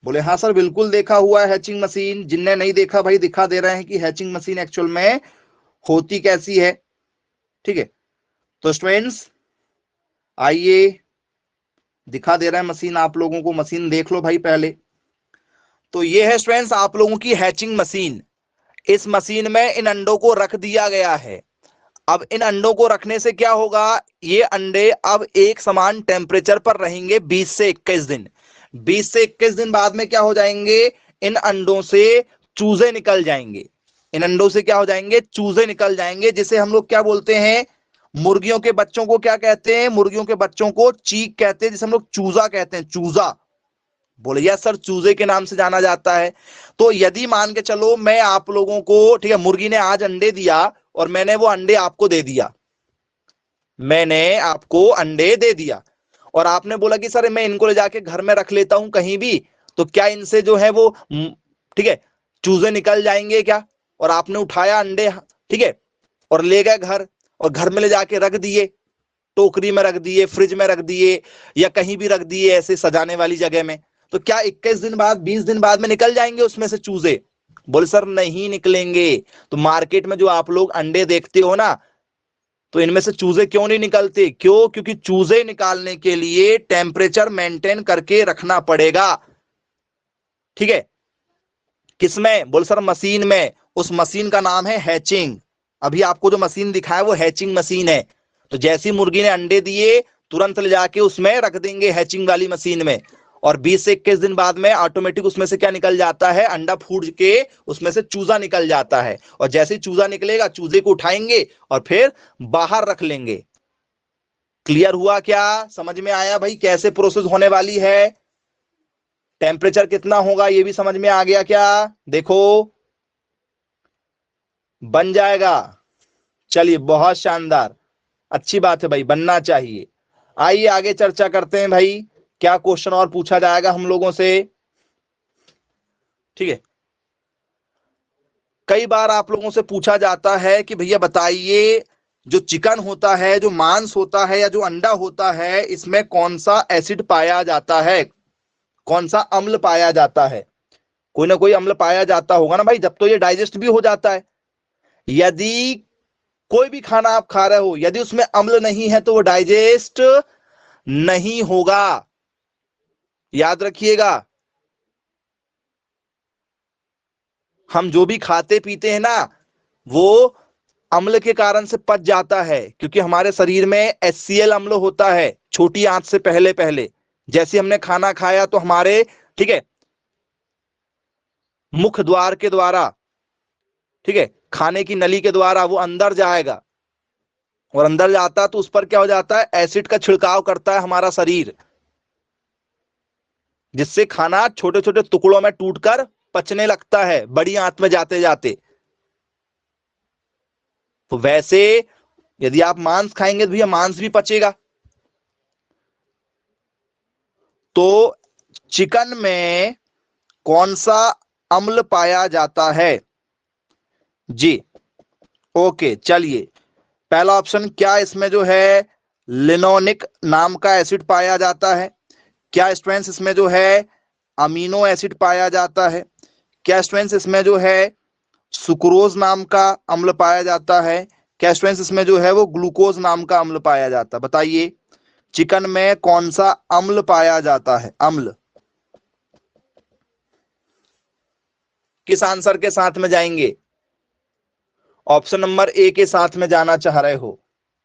बोले हाँ सर, बिल्कुल देखा हुआ है हैचिंग मशीन। जिनने नहीं देखा भाई, दिखा दे रहे हैं कि हैचिंग मशीन एक्चुअल में होती कैसी है। ठीक है, तो स्टूडेंट्स आइए, दिखा दे रहे हैं मशीन आप लोगों को, मशीन देख लो भाई पहले। तो ये है स्टूडेंट्स आप लोगों की हैचिंग मशीन। इस मशीन में इन अंडों को रख दिया गया है। अब इन अंडों को रखने से क्या होगा? ये अंडे अब एक समान टेम्परेचर पर रहेंगे 20 से 21 दिन। 20 से 21 दिन बाद में क्या हो जाएंगे? इन अंडों से चूजे निकल जाएंगे। इन अंडों से क्या हो जाएंगे? चूजे निकल जाएंगे, जिसे हम लोग क्या बोलते हैं? मुर्गियों के बच्चों को क्या कहते हैं? मुर्गियों के बच्चों को चीक कहते हैं, जिसे हम लोग चूजा कहते हैं, चूजा। बोले यस सर, चूजे के नाम से जाना जाता है। तो यदि मान के चलो मैं आप लोगों को, ठीक है, मुर्गी ने आज अंडे दिया और मैंने वो अंडे आपको दे दिया, मैंने आपको अंडे दे दिया, और आपने बोला कि सर मैं इनको ले जाके घर में रख लेता हूं कहीं भी, तो क्या इनसे जो है वो, ठीक है, चूजे निकल जाएंगे क्या? और आपने उठाया अंडे, ठीक है, और ले गए घर, और घर में ले जाके रख दिए, टोकरी में रख दिए, फ्रिज में रख दिए, या कहीं भी रख दिए ऐसे सजाने वाली जगह में, तो क्या 21 दिन बाद, 20 दिन बाद में निकल जाएंगे उसमें से चूजे? बोले सर नहीं निकलेंगे। तो मार्केट में जो आप लोग अंडे देखते हो ना, तो इनमें से चूजे क्यों नहीं निकलते? क्यों? क्योंकि चूजे निकालने के लिए टेम्परेचर मेंटेन करके रखना पड़ेगा। ठीक है, किसमें? बोल सर मशीन में। उस मशीन का नाम है हैचिंग। अभी आपको जो मशीन दिखाया वो हैचिंग मशीन है। तो जैसी मुर्गी ने अंडे दिए, तुरंत ले जाके उसमें रख देंगे हैचिंग वाली मशीन में, और 20 से 21 दिन बाद में ऑटोमेटिक उसमें से क्या निकल जाता है? अंडा फूट के उसमें से चूजा निकल जाता है, और जैसे ही चूजा निकलेगा, चूजे को उठाएंगे और फिर बाहर रख लेंगे। क्लियर हुआ क्या? समझ में आया भाई कैसे प्रोसेस होने वाली है? टेम्परेचर कितना होगा ये भी समझ में आ गया क्या? देखो, बन जाएगा। चलिए बहुत शानदार, अच्छी बात है भाई, बनना चाहिए। आइए आगे चर्चा करते हैं भाई, क्या क्वेश्चन और पूछा जाएगा हम लोगों से। ठीक है, कई बार आप लोगों से पूछा जाता है कि भैया बताइए, जो चिकन होता है, जो मांस होता है, या जो अंडा होता है, इसमें कौन सा एसिड पाया जाता है, कौन सा अम्ल पाया जाता है? कोई ना कोई अम्ल पाया जाता होगा ना भाई, जब तो ये डाइजेस्ट भी हो जाता है। यदि कोई भी खाना आप खा रहे हो, यदि उसमें अम्ल नहीं है तो वो डाइजेस्ट नहीं होगा, याद रखिएगा। हम जो भी खाते पीते हैं ना, वो अम्ल के कारण से पच जाता है, क्योंकि हमारे शरीर में HCl अम्ल होता है छोटी आंत से पहले पहले। जैसे हमने खाना खाया तो हमारे, ठीक है, मुख द्वार के द्वारा, ठीक है, खाने की नली के द्वारा वो अंदर जाएगा, और अंदर जाता है तो उस पर क्या हो जाता है, एसिड का छिड़काव करता है हमारा शरीर, जिससे खाना छोटे छोटे टुकड़ों में टूटकर पचने लगता है बड़ी आंत में जाते जाते। तो वैसे यदि आप मांस खाएंगे तो भैया मांस भी पचेगा। तो चिकन में कौन सा अम्ल पाया जाता है जी? ओके, चलिए पहला ऑप्शन, क्या इसमें जो है लिनोनिक नाम का एसिड पाया जाता है? क्या स्टूडेंट्स इसमें जो है अमीनो एसिड पाया जाता है? क्या स्टूडेंट्स इसमें जो है सुक्रोज नाम का अम्ल पाया जाता है? क्या स्टूडेंट्स इसमें जो है वो ग्लूकोज नाम का अम्ल पाया जाता है? बताइए चिकन में कौन सा अम्ल पाया जाता है? अम्ल किस आंसर के साथ में जाएंगे? ऑप्शन नंबर ए के साथ में जाना चाह रहे हो?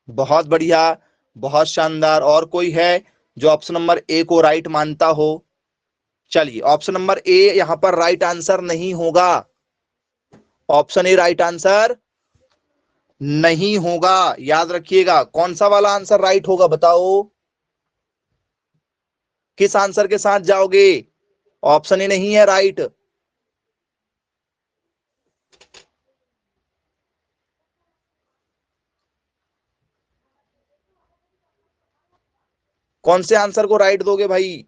बहुत बढ़िया, बहुत शानदार। और कोई है जो ऑप्शन नंबर ए को राइट मानता हो? चलिए, ऑप्शन नंबर ए यहां पर राइट आंसर नहीं होगा। ऑप्शन ए राइट आंसर नहीं होगा, याद रखिएगा। कौन सा वाला आंसर राइट होगा बताओ? किस आंसर के साथ जाओगे? ऑप्शन ए नहीं है राइट। कौन से आंसर को राइट दोगे भाई?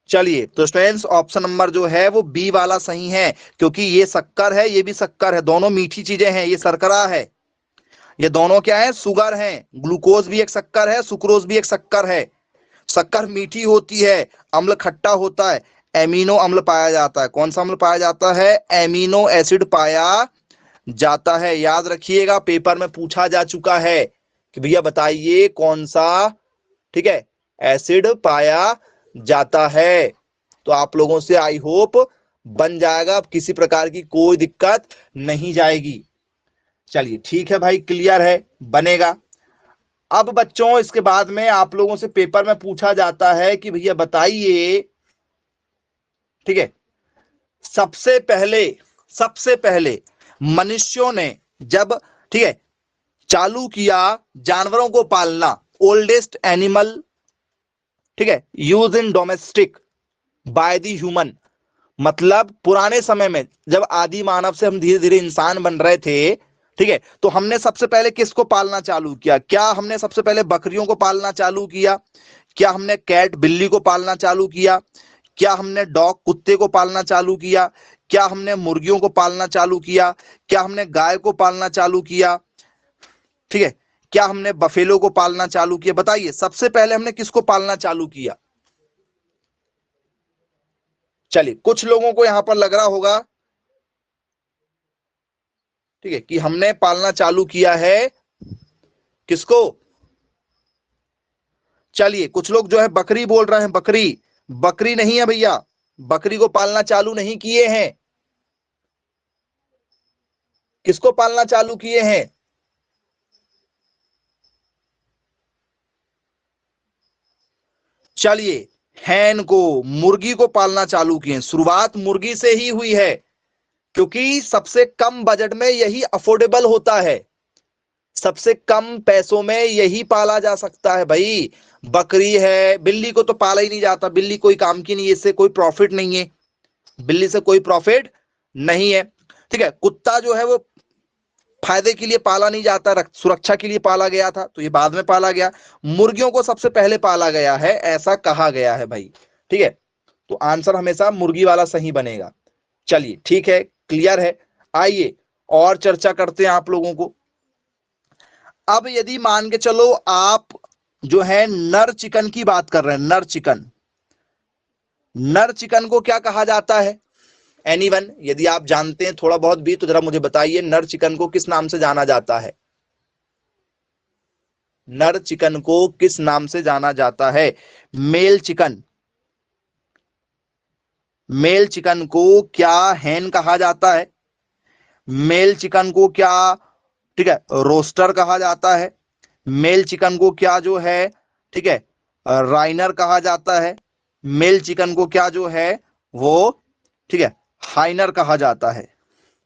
चलिए, तो स्टूडेंट्स ऑप्शन नंबर जो है वो बी वाला सही है, क्योंकि ये शक्कर है, ये भी शक्कर है, दोनों मीठी चीजें हैं। ये शर्करा है, ये दोनों क्या है, शुगर है। ग्लूकोज भी एक शक्कर है, सुक्रोज भी एक शक्कर है। शक्कर मीठी होती है, अम्ल खट्टा होता है, एमिनो अम्ल पाया जाता है। कौन सा अम्ल पाया जाता है? एमिनो एसिड पाया जाता है। याद रखिएगा, पेपर में पूछा जा चुका है कि भैया बताइए कौन सा, ठीक है, एसिड पाया जाता है। तो आप लोगों से आई होप बन जाएगा, किसी प्रकार की कोई दिक्कत नहीं जाएगी। चलिए ठीक है भाई, क्लियर है, बनेगा। अब बच्चों इसके बाद में आप लोगों से पेपर में पूछा जाता है कि भैया बताइए, ठीक है, सबसे पहले मनुष्यों ने जब, ठीक है, चालू किया जानवरों को पालना, ओल्डेस्ट एनिमल, ठीक है, use in domestic by the human, मतलब पुराने समय में जब आदि मानव से हम धीरे धीरे इंसान बन रहे थे, ठीक है, तो हमने सबसे पहले किसको पालना चालू किया? क्या हमने सबसे पहले बकरियों को पालना चालू किया? क्या हमने कैट बिल्ली को पालना चालू किया? क्या हमने डॉग कुत्ते को पालना चालू किया? क्या हमने मुर्गियों को पालना चालू किया? क्या हमने गाय को पालना चालू किया? ठीक है, क्या हमने बफेलो को पालना चालू किया? बताइए सबसे पहले हमने किसको पालना चालू किया? चलिए, कुछ लोगों को यहां पर लग रहा होगा, ठीक है, कि हमने पालना चालू किया है किसको? चलिए, कुछ लोग जो है बकरी बोल रहे हैं। बकरी, बकरी नहीं है भैया, बकरी को पालना चालू नहीं किए हैं। किसको पालना चालू किए हैं? चलिए, हैन को, मुर्गी को पालना चालू किए। शुरुआत मुर्गी से ही हुई है, क्योंकि सबसे कम बजट में यही अफोर्डेबल होता है, सबसे कम पैसों में यही पाला जा सकता है भाई। बकरी है, बिल्ली को तो पाला ही नहीं जाता, बिल्ली कोई काम की नहीं है, इससे कोई प्रॉफिट नहीं है, बिल्ली से कोई प्रॉफिट नहीं है। ठीक है, कुत्ता जो है वो फायदे के लिए पाला नहीं जाता, सुरक्षा के लिए पाला गया था, तो ये बाद में पाला गया। मुर्गियों को सबसे पहले पाला गया है, ऐसा कहा गया है भाई। ठीक है, तो आंसर हमेशा मुर्गी वाला सही बनेगा। चलिए ठीक है, क्लियर है। आइए और चर्चा करते हैं आप लोगों को। अब यदि मान के चलो आप जो है नर चिकन की बात कर रहे हैं, नर चिकन, नर चिकन को क्या कहा जाता है? एनीवन, यदि आप जानते हैं थोड़ा बहुत भी तो जरा मुझे बताइए, नर चिकन को किस नाम से जाना जाता है? नर चिकन को किस नाम से जाना जाता है? मेल चिकन, मेल चिकन को क्या हैन कहा जाता है? मेल चिकन को क्या, ठीक है, रोस्टर कहा जाता है? मेल चिकन को क्या जो है, ठीक है, राइनर कहा जाता है? मेल चिकन को क्या जो है वो, ठीक है, हाइनर कहा जाता है।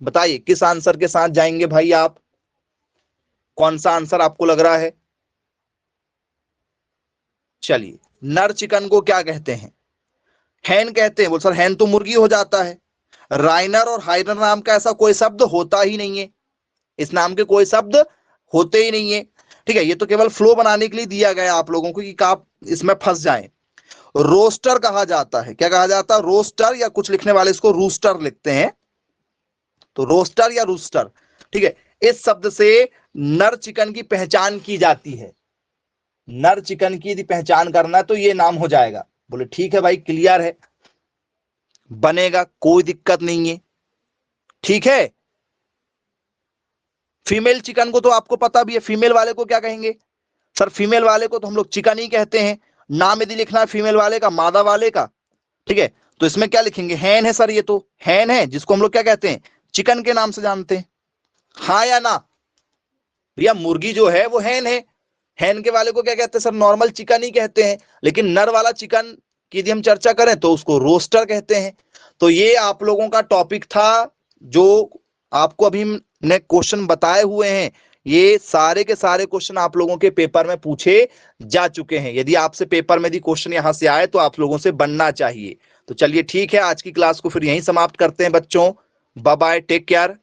बताइए किस आंसर के साथ जाएंगे भाई आप, कौन सा आंसर आपको लग रहा है? चलिए, नर चिकन को क्या कहते हैं? हैन कहते हैं। बोल सर हैन तो मुर्गी हो जाता है। राइनर और हाइनर नाम का ऐसा कोई शब्द होता ही नहीं है, इस नाम के कोई शब्द होते ही नहीं है। ठीक है, ये तो केवल फ्लो बनाने के लिए दिया गया आप लोगों को कि आप इसमें फंस जाएं। रोस्टर कहा जाता है। क्या कहा जाता है? रोस्टर, या कुछ लिखने वाले इसको रूस्टर लिखते हैं, तो रोस्टर या रूस्टर। ठीक है, इस शब्द से नर चिकन की पहचान की जाती है। नर चिकन की यदि पहचान करना तो ये नाम हो जाएगा। बोले ठीक है भाई, क्लियर है, बनेगा, कोई दिक्कत नहीं है। ठीक है, फीमेल चिकन को तो आपको पता भी है, फीमेल वाले को क्या कहेंगे? सर फीमेल वाले को तो हम लोग चिकन ही कहते हैं। नाम यदि लिखना है फीमेल वाले का, मादा वाले का, ठीक है, तो इसमें क्या लिखेंगे? हैन है सर, ये तो हैन है, जिसको हम लोग क्या कहते हैं? चिकन के नाम से जानते हैं। हाँ या ना भैया? मुर्गी जो है वो हैन है, हैन के वाले को क्या कहते हैं सर? नॉर्मल चिकन ही कहते हैं। लेकिन नर वाला चिकन की यदि हम चर्चा करें तो उसको रोस्टर कहते हैं। तो ये आप लोगों का टॉपिक था, जो आपको अभी ने क्वेश्चन बताए हुए हैं, ये सारे के सारे क्वेश्चन आप लोगों के पेपर में पूछे जा चुके हैं। यदि आपसे पेपर में यदि क्वेश्चन यहां से आए तो आप लोगों से बनना चाहिए। तो चलिए ठीक है, आज की क्लास को फिर यहीं समाप्त करते हैं बच्चों। Bye bye, take care.